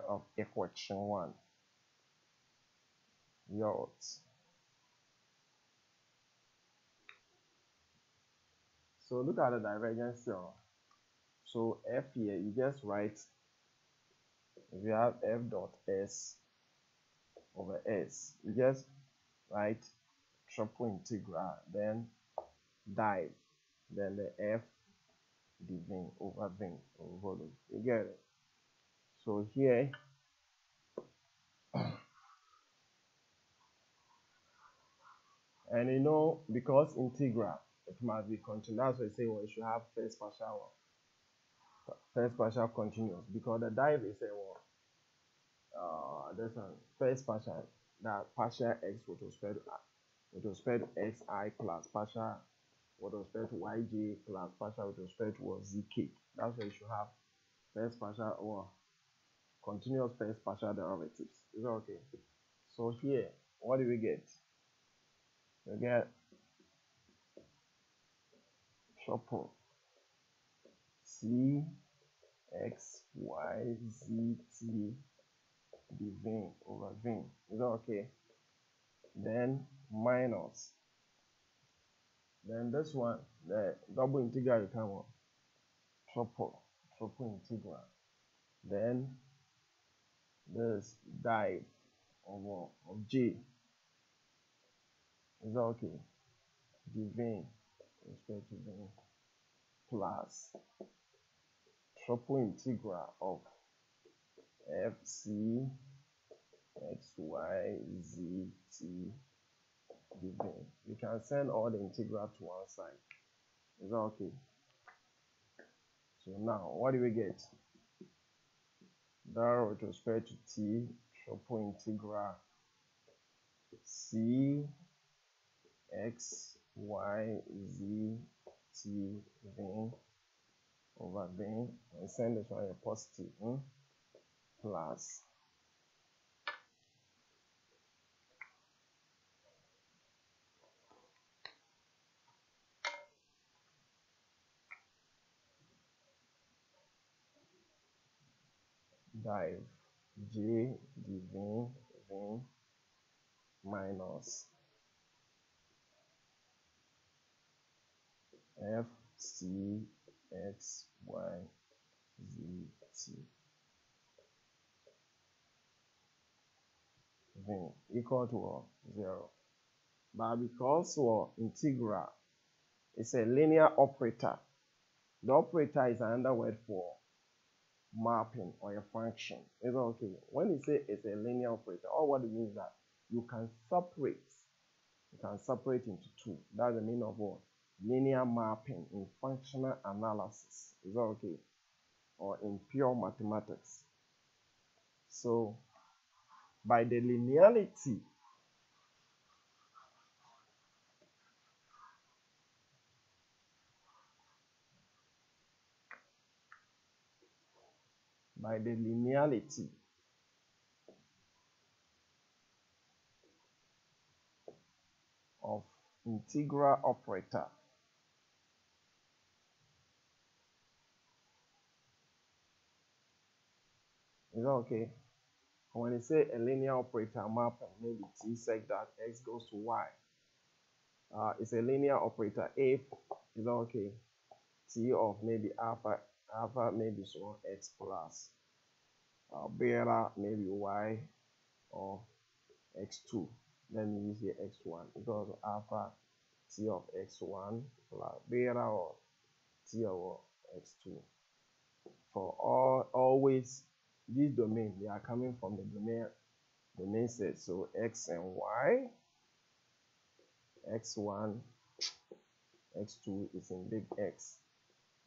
of equation 1 yields. So look at the divergence theorem. So f here, you just write, if you have f dot s over s, you just write triple integral, then dive, then the f dv over volume. You get it? So here, and you know, because integral, it must be continuous. That's why I say, well, you should have first partial continuous, because the dive is a this one, first partial, that partial x with respect to xi plus partial with respect to yj plus partial with respect to zk. That's why you should have first partial or continuous first partial derivatives. Is that okay? So here, what do we get? We get triple c x y z t dv over v. Is that okay? Then minus, then this one, the double integral will come on triple integral, then this dive of j. Is that okay? Dv respect to v plus triple integral of f c x y z t dv. You can send all the integral to one side. Is that okay? So now, what do we get? That with respect to t, triple integral c x y z t v over v, and send this one a positive, plus dive j dv v minus f c x y z t v equal to 0. But because integral is a linear operator, the operator is another word for mapping or a function. Is that okay? When you say it's a linear operator, or what it means that you can separate You can separate into two. That's the meaning of what? Linear mapping in functional analysis. Is that okay? Or in pure mathematics. So, by the linearity of integral operator, is that okay? When you say a linear operator mapping, maybe T sec that x goes to y. It's a linear operator if, is that okay? T of maybe alpha maybe so x plus beta maybe y or x2. Let me use here x1 because alpha T of x1 plus beta or T of x2. For always this domain, they are coming from the domain set. So x and y, x1, x2 is in big X,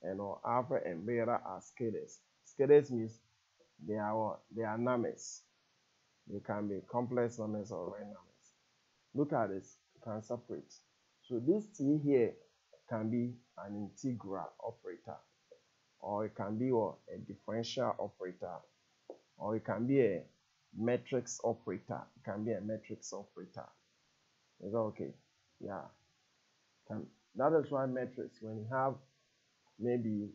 and alpha and beta are scalars. Scalars means they are numbers. They can be complex numbers or real numbers. Look at this, you can separate. So this T here can be an integral operator, or it can be a differential operator, or it can be a matrix operator. It can be a matrix operator. Is that okay? Yeah. That is why matrix, when you have maybe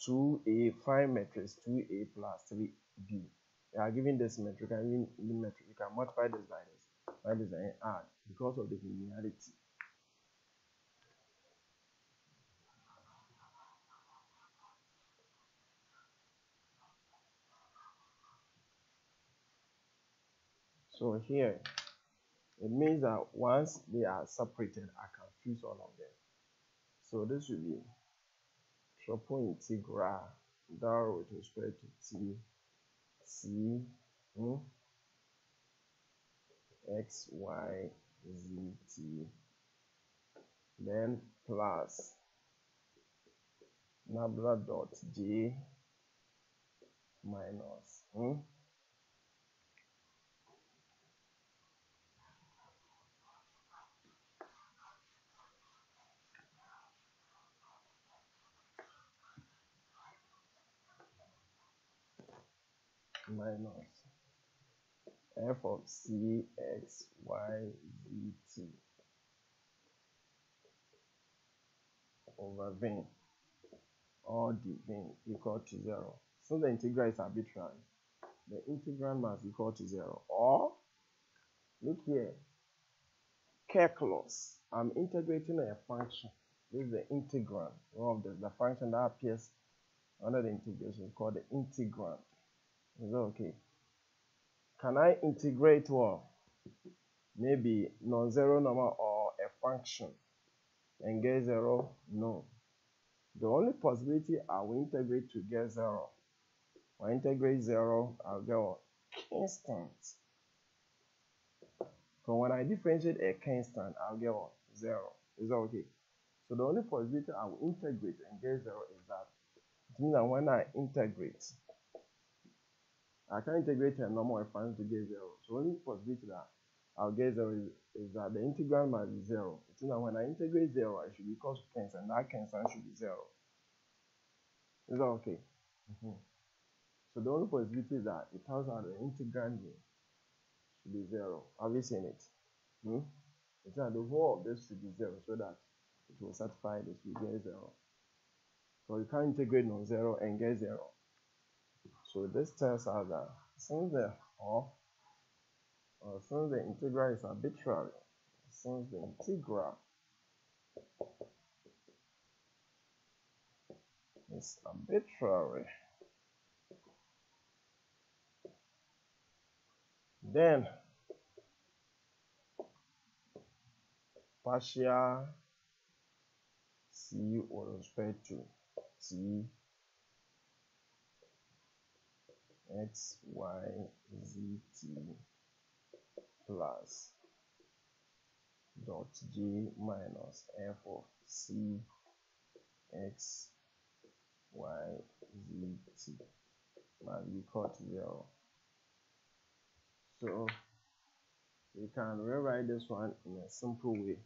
2A, find matrix 2A plus 3B. You are given this metric, and in metric, you can multiply this by this and add because of the linearity. So here, it means that once they are separated, I can fuse all of them. So this will be triple integral that with respect to T, C, X, Y, Z, T, then plus nabla dot J minus f of C, X, Y, Z, T over v, or dv equal to 0. So the integral is arbitrary. The integral must equal to 0. Or, look here, calculus. I'm integrating a function. This is the integrand. One of the function that appears under the integration is called the integrand. Is that okay? Can I integrate maybe non-zero number or a function and get 0? No. The only possibility I will integrate to get 0. When I integrate 0, I'll get constant. So when I differentiate a constant, I'll get 0. Is that okay? So the only possibility I will integrate and get 0 is that. It means that when I integrate, I can integrate a normal function to get 0. So the only possibility that I'll get 0 is that the integral must be 0. It means that when I integrate 0, I should be equal to constant, and that constant should be 0. Is that okay? So the only possibility is that it turns out the integrand should be 0. Have you seen it? It's that the whole of this should be 0 so that it will satisfy this, we get 0. So you can't integrate non-zero and get 0. So this tells us that since the integral is arbitrary, since the integral is arbitrary, then partial C with respect to T, X, Y, Z, T plus dot j minus f of c x y z t must be equal to 0. So we can rewrite this one in a simple way,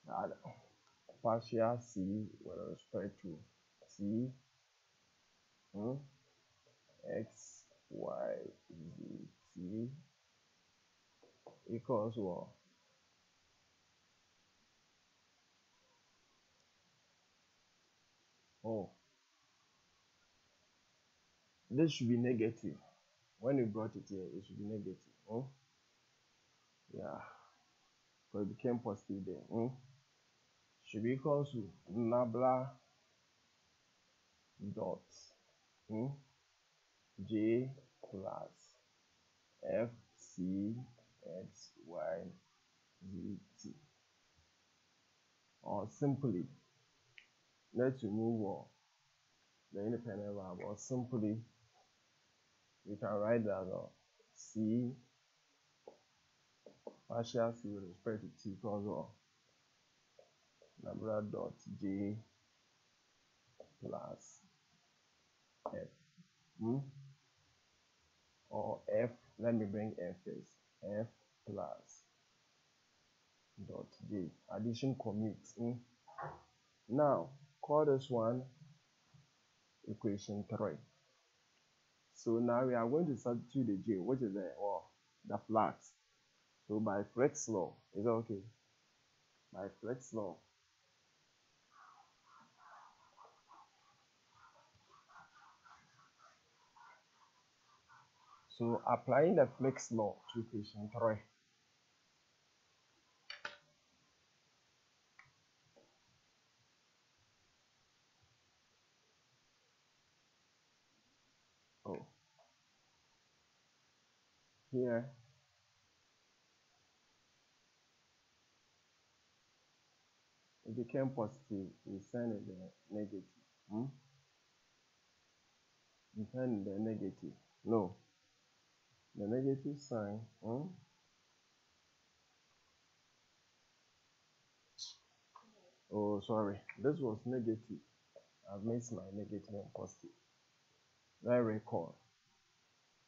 that partial c with respect to t x y z t equals what? Oh, this should be negative. When you brought it here, it should be negative. Oh, yeah, so it became positive there. Should be equal to nabla dot j plus f c x y z t, or simply let's remove the independent variable, or simply we can write that c partial c with respect to t equals nabla dot j plus f or f, let me bring f first, f plus dot j, addition commute. Now call this one equation 3. So now we are going to substitute the j, which is the flux. So by Fick's law, is that okay? By Fick's law, so applying the Fick's law to equation 3, here it became positive, we send it the negative. We send the negative. No, the negative sign. Oh, sorry, this was negative. I've mixed my negative and positive. Let recall,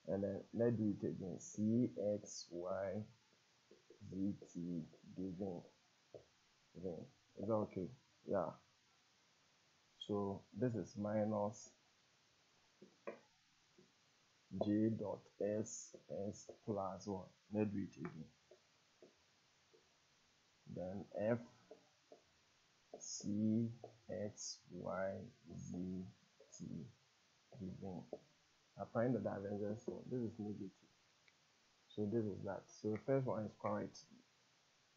and then let's do it again. C x y z t given. Is that okay? Yeah. So this is minus j dot s plus 1. Let's do it again. Then f c x y z t given. Applying the divergence theorem. This is negative, so this is that. So the first one is correct,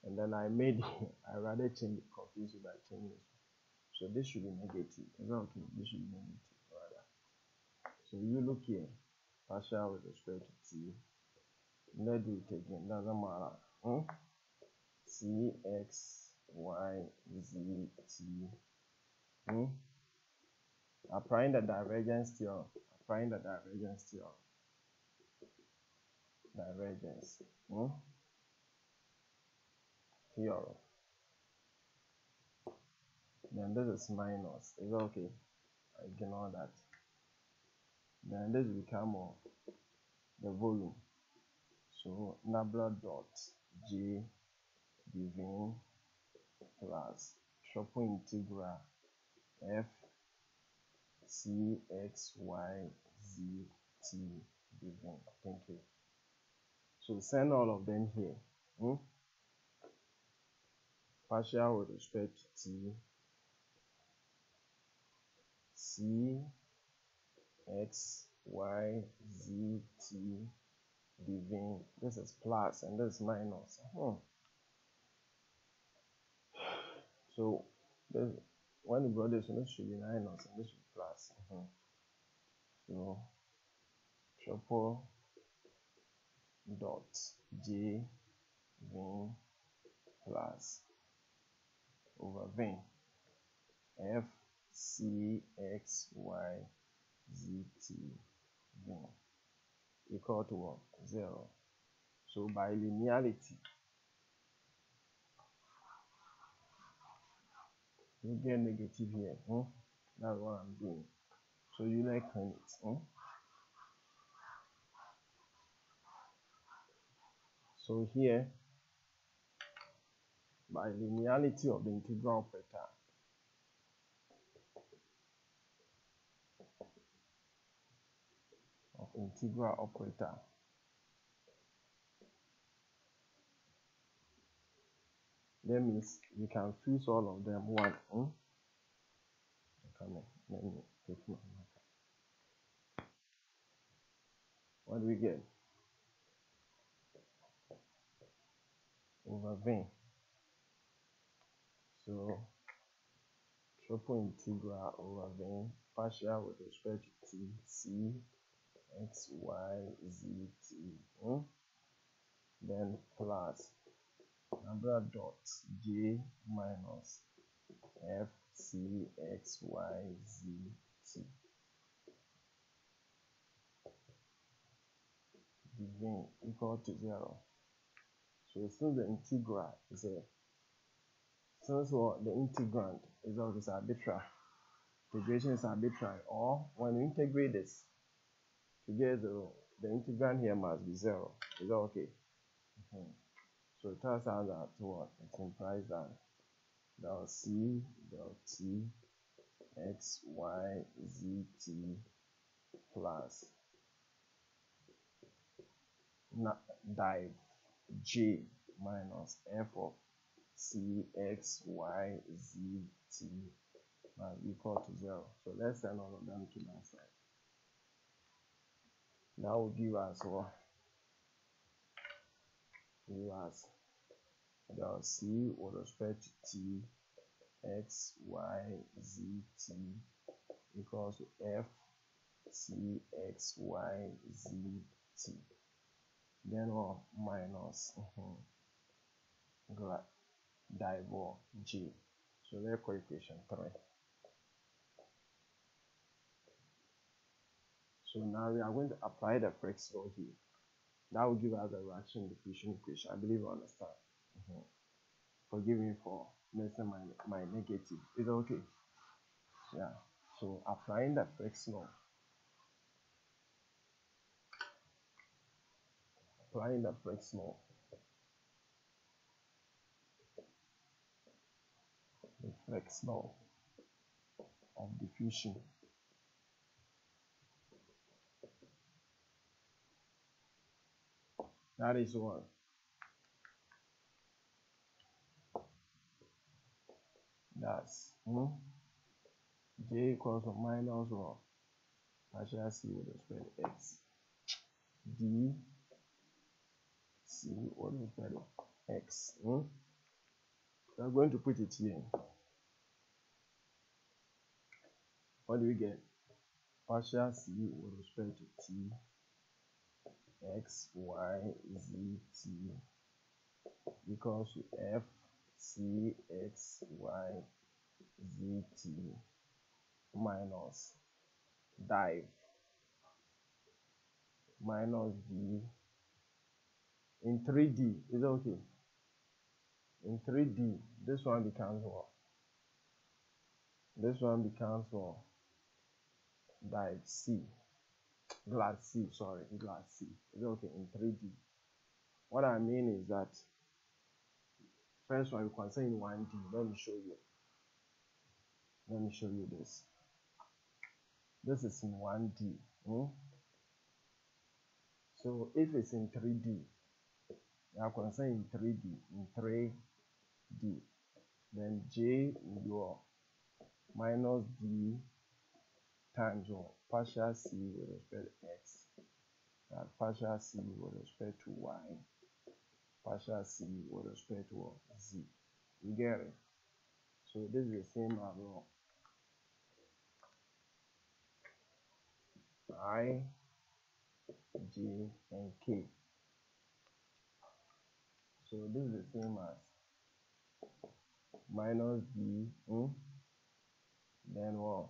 and then I rather change it, confuse you by changing this. So this should be negative. Is that okay? This should be negative rather. So you look here, partial with respect to t. Let's do it again. Doesn't matter. C x y z t. Applying the divergence theorem. Applying the divergence theorem. Divergence theorem. Then this is minus. Is that okay? Ignore that. Then this become the volume. So nabla dot j given plus triple integral f c x y z t given. Thank you. So send all of them here. Partial with respect to t, c x y z t given. This is plus and this is minus. So this, when you brought this one, this should be minus and this should be plus. So triple dot j v plus over v f c x y z t v equal to 0. So by linearity, you get negative here. That's what I'm doing. So you like it. So here, by linearity of the integral operator, that means you can fuse all of them one. Come on, let me take my marker. What do we get? Over v. So triple integral over v, partial with respect to t, c, x, y, z, t. Then plus number dot j minus f, c, x, y, z, t. Dividing equal to 0. So since the integral is the integrand is always arbitrary, integration is arbitrary, or when you integrate this to get 0, the integrand here must be 0. Is that okay? So it turns out that what? It implies that del c, del t, x, y, z, t plus div j minus f of c, x, y, z, t must be equal to 0. So let's send all of them to that side. That will give us what? Give us del c with respect to t, x, y, z, t equals to f, c, x, y, z, t. Then what? Minus div j. So let's call equation 3. So now we are going to apply the Fick's law here. That will give us the reaction diffusion equation. I believe you understand. Forgive me for messing my negative. Is it okay? Yeah. So applying the Fick's law. Applying the Fick's law. The Fick's law of diffusion. That is what? That's j equals to minus what? Partial c with respect to x. D c with respect to x. We are going to put it here. What do we get? Partial c with respect to t, x, y, z, t equals to f, c, x, y, z, t minus div minus d in 3D. Is it okay? In 3D, this one becomes what? This one becomes what? Div c. Glad c, sorry, glad c. Is it okay? In 3D. What I mean is that first one, you can say in 1D. Let me show you. Let me show you this. This is in 1D. So if it's in 3D, I can say in 3D, in 3D, then j will be what? Minus d times what? Partial c with respect to x, and partial c with respect to y, partial c with respect to what? Z. You get it? So this is the same as well. I, j, and k. So this is the same as minus d, then what?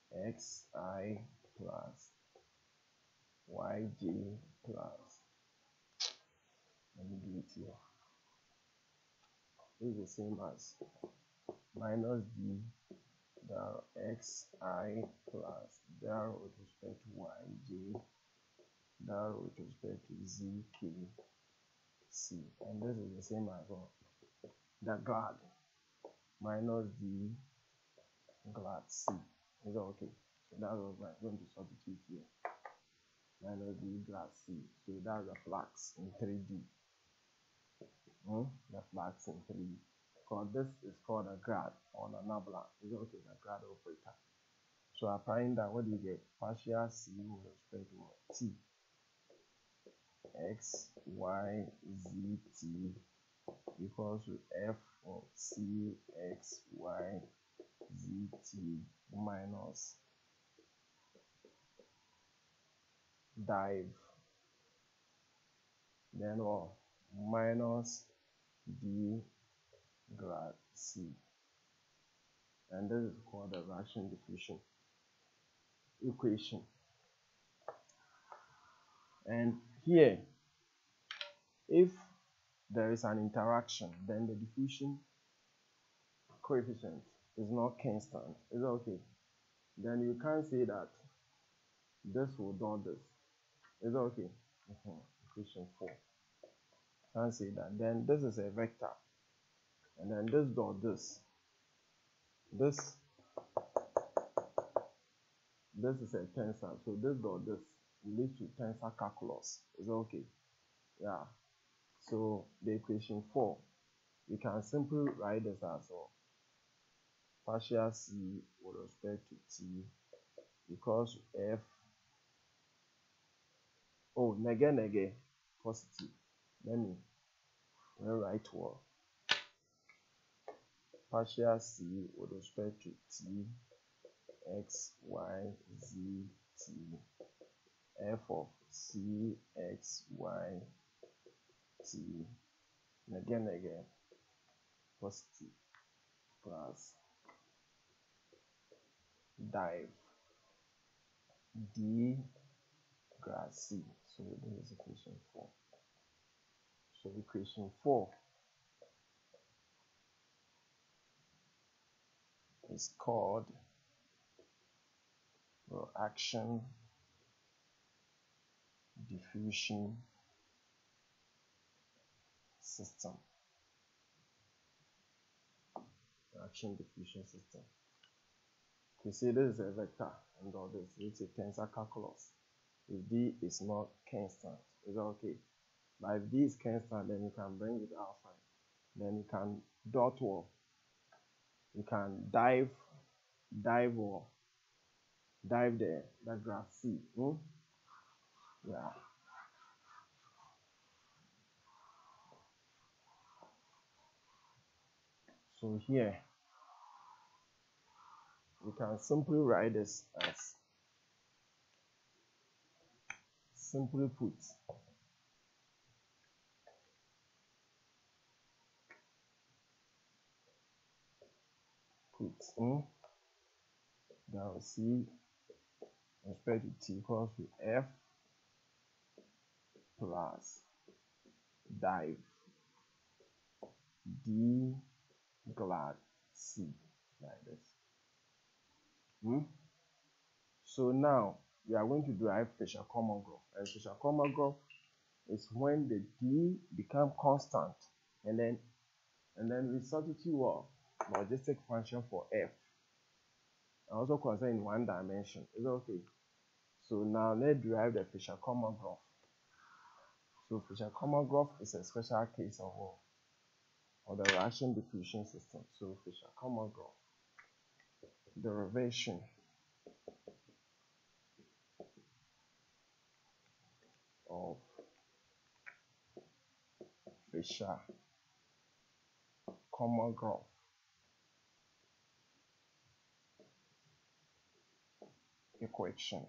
xi plus yj plus it here. This is the same as minus d del xi plus del with respect to yj del with respect to zk c, and this is the same as well. The grad minus d grad c. Is that okay? So that's what I'm going to substitute here. Minus d grad c. So that's the flux in 3D. The flux in 3D. Because this is called a grad or a nabla. Is that okay? The grad operator. So applying that, what do you get? Partial c with respect to t. X, y, z, t equals to f of c, x, y, z, t minus div, then what? Minus d grad c. And this is called the reaction diffusion equation. And here, if there is an interaction, then the diffusion coefficient is not constant. Is that okay? Then you can't say that this will dot this. Is that okay? Equation 4. Can't say that. Then this is a vector, and then this dot this. This is a tensor. So this dot this leads to tensor calculus. Is that okay? Yeah. So the equation 4, you can simply write this as well. Partial c with respect to t equals f. Oh, nege positive. Let me rewrite well. Partial c with respect to t, x, y, z, t, f of c, x, y, t, nege positive plus div d grad c. So this is equation 4. So equation 4 is called reaction diffusion system. Reaction diffusion system. You see, this is a vector, and all this it's a tensor calculus. If d is not constant, is that okay? But if d is constant, then you can bring it outside. Then you can dot wall. You can dive the graph C. Yeah. So here you can simply write this as simply put del C respect to t equals to f plus div d glad c, like this. So now we are going to derive Fisher-Common graph, and Fisher-Common graph is when the d become constant, and then we substitute what? Logistic function for f. And also consider in one dimension. Is that okay? So now let's derive the Fisher-Common graph. So Fisher-Common graph is a special case of what? Of the reaction diffusion system. So Fisher-Common graph, derivation of Fisher-Common graph equation.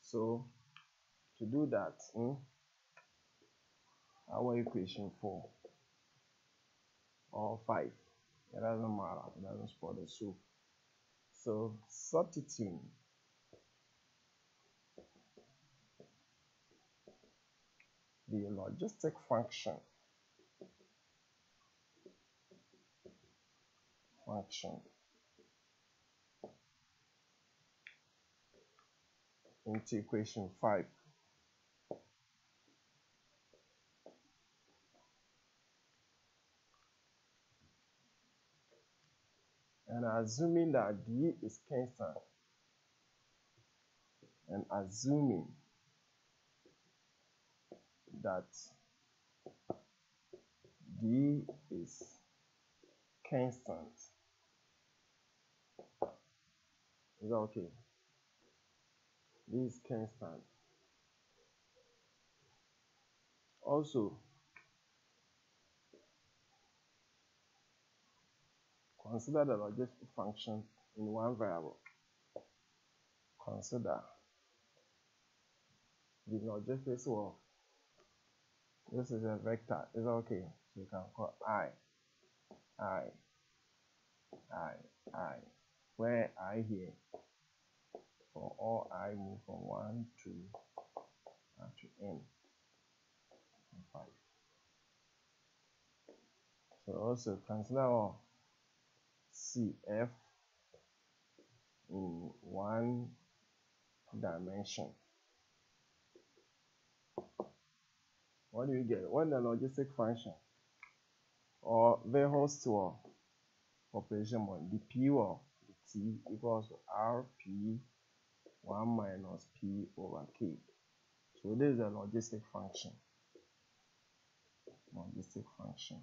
So to do that, our equation 4 or 5, it doesn't matter, it doesn't spoil the soup. So the logistic function into equation 5. And assuming that d is constant, and assuming that d is constant, is that okay? D is constant. Also, consider the logistic function in one variable. Consider the logistics of this is a vector. Is that okay? So you can call I, where I here for all I move from 1 to n and 5. So also consider CF in one dimension. What do you get? When the logistic function or Verhoeven's to population one, the P or the T equals to RP 1 minus P over K. So this is a logistic function. Logistic function.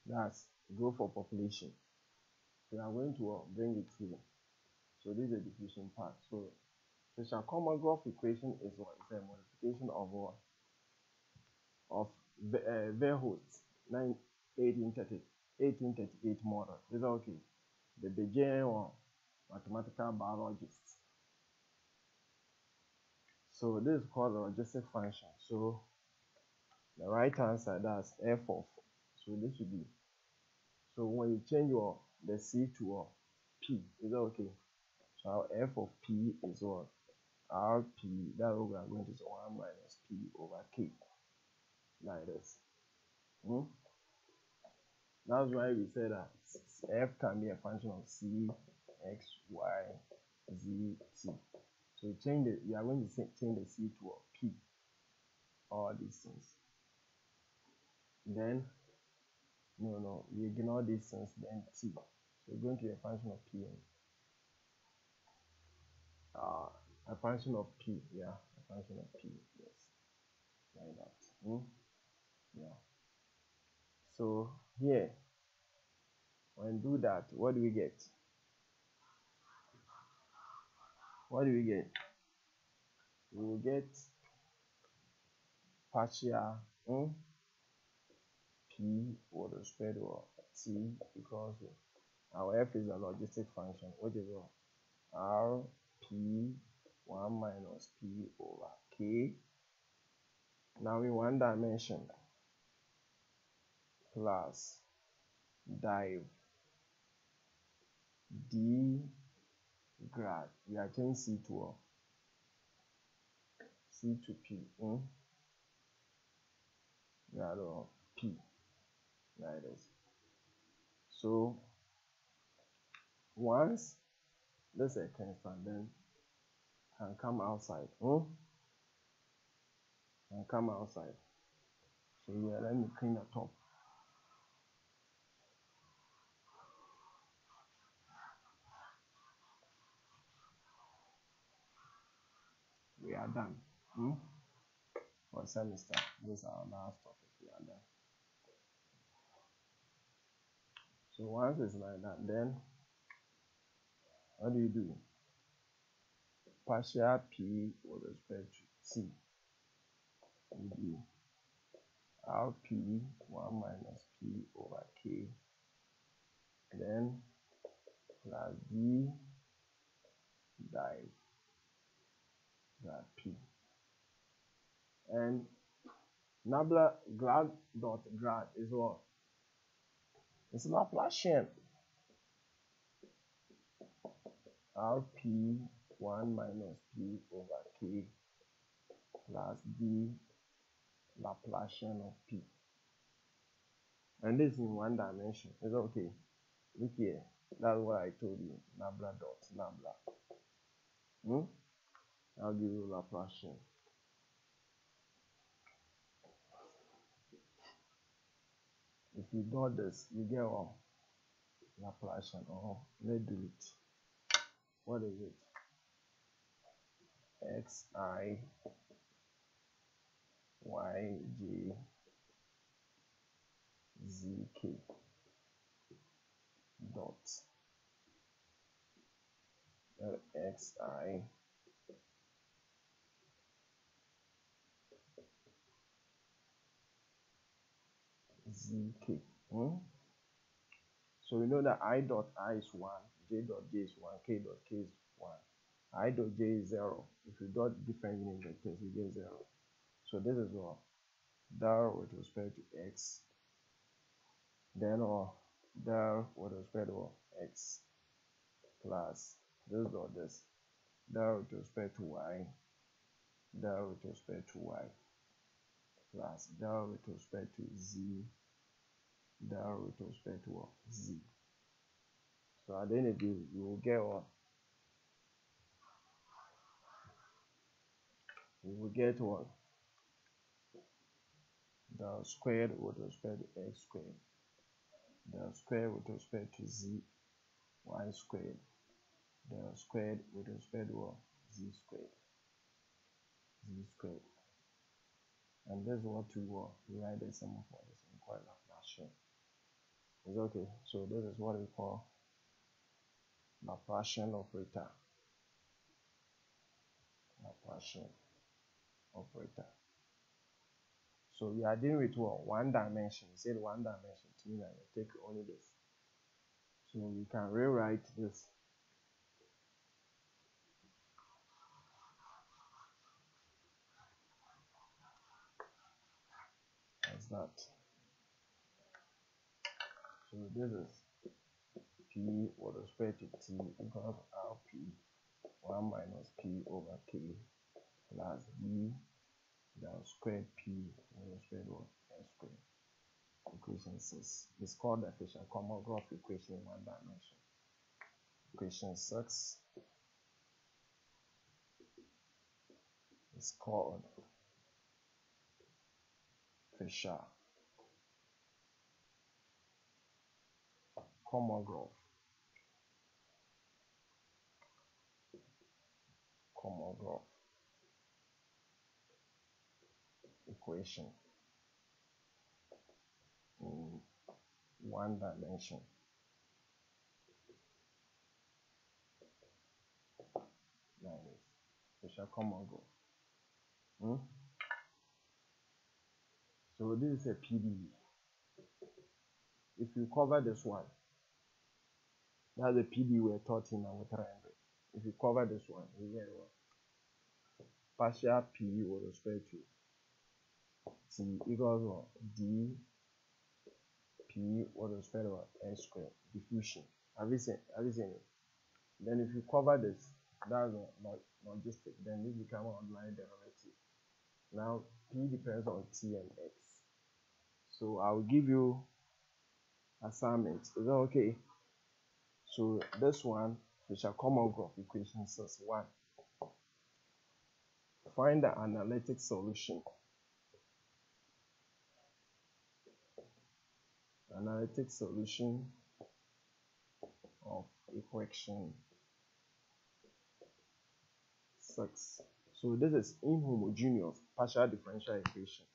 That's growth of population. We are going to bring it here. So this is the diffusion part. So the Common-Graph equation is what? It's a modification of what? Of Verhoeven's 1838 model. Is that okay? The beginning of mathematical biologists. So this is called the logistic function. So the right hand side, that's f of, so this would be, so when you change the c to p, is that okay? So our f of p is what? Rp, that we are going to say 1 minus p over k, like this. That's why we said that f can be a function of c, x, y, z, t. So we are going to change the c to p, all these things. Then, no, we ignore these things, then t. So we're going to be a function of p. A function of p, yeah, a function of p, yes, like that. Yeah. So here, when do that, what do we get? What do we get? We will get partial p with respect to t equals to our f is a logistic function, which is r p 1 minus p over k. Now in one dimension plus div d grad. We are changing c to p. Grad of p, like this. So once this is a constant, then can come outside. Can come outside. So yeah, let me clean the top. We are done. For semester, this is our last topic. We are done. So once it's like that, then what do? Partial p with respect to t will be rp 1 minus p over k, then plus d div grad p. And nabla grad dot grad is what? It's Laplacian. Rp 1 minus p over k plus d Laplacian of p. And this in one dimension. It's okay. Look here. That's what I told you. Nabla dot nabla. I'll give you Laplacian. If you got this, you get one Laplacian. Oh, let's do it. What is it? Xi yj zk dot xi zk. So we know that I dot I is 1, j dot j is 1, k dot k is 1. I dot j is 0. If you dot different unit vectors, you get 0. So this is what del with respect to x, then del with respect to x plus this dot this, del with respect to y, del with respect to y plus del with respect to z, del with respect to z. So at the end of the day, you will get what? You will get what? Del squared with respect to x squared, del squared with respect to z, y squared, del squared with respect to z squared, and this is what we write the sum of all this in quite Laplacian. It's okay. So this is what we call Laplacian operator. Laplacian operator. So we are dealing with what? One dimension. We said one dimension to mean that you take only this. So we can rewrite this as that. So this is p with respect to t equals rp 1 minus p over k plus d del squared p with respect to s squared. Equation 6. It's called the Fisher-Kolmogorov equation in one dimension. Equation 6 is called Fisher-Kolmogorov equation in one dimension. That is Fisher-Kolmogorov. So this is a PDE. If you cover this one, that's the PDE we're taught in our triangle. If you cover this one, you get what? Partial P with respect to t equals what? D P with respect to S squared. Diffusion. Have you seen it? Then if you cover this, that's logistic. Then this becomes an underlying derivative. Now P depends on T and X. So I will give you assignments. Is that okay? So this one, Fisher-Kolmogorov equation says 1. Find the analytic solution. Analytic solution of equation 6. So this is inhomogeneous partial differential equation.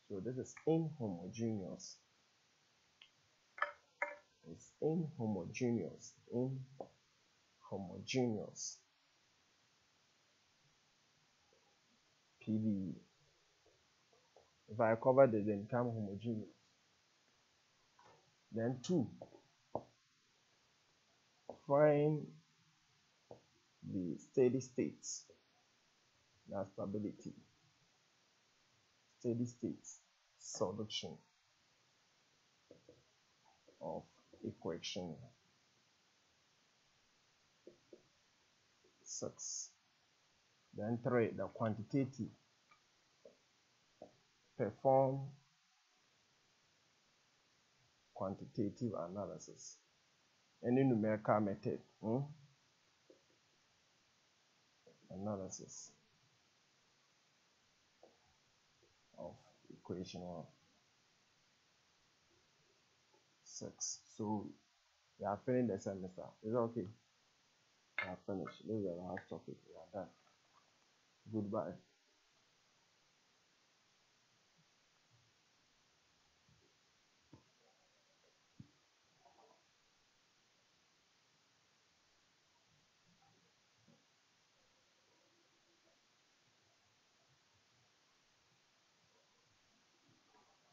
So this is inhomogeneous. It's inhomogeneous. PDE. If I cover this, then become homogeneous. Then 2. Find the steady states. That's stability. Steady state solution of equation 6. Then 3, the quantitative perform quantitative analysis. Any numerical method analysis of equation 6. So we are finished the semester. Is it okay? We are finished. This is the last topic. We are done. Goodbye.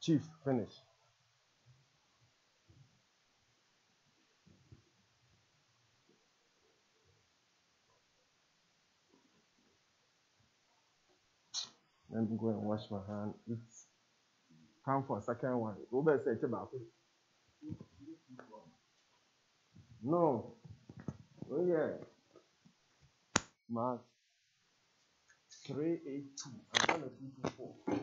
Chief, finish. Let me go and wash my hand. It's come for a second one. Robert said, no. Oh, yeah. Mark 382. I'm going to 224.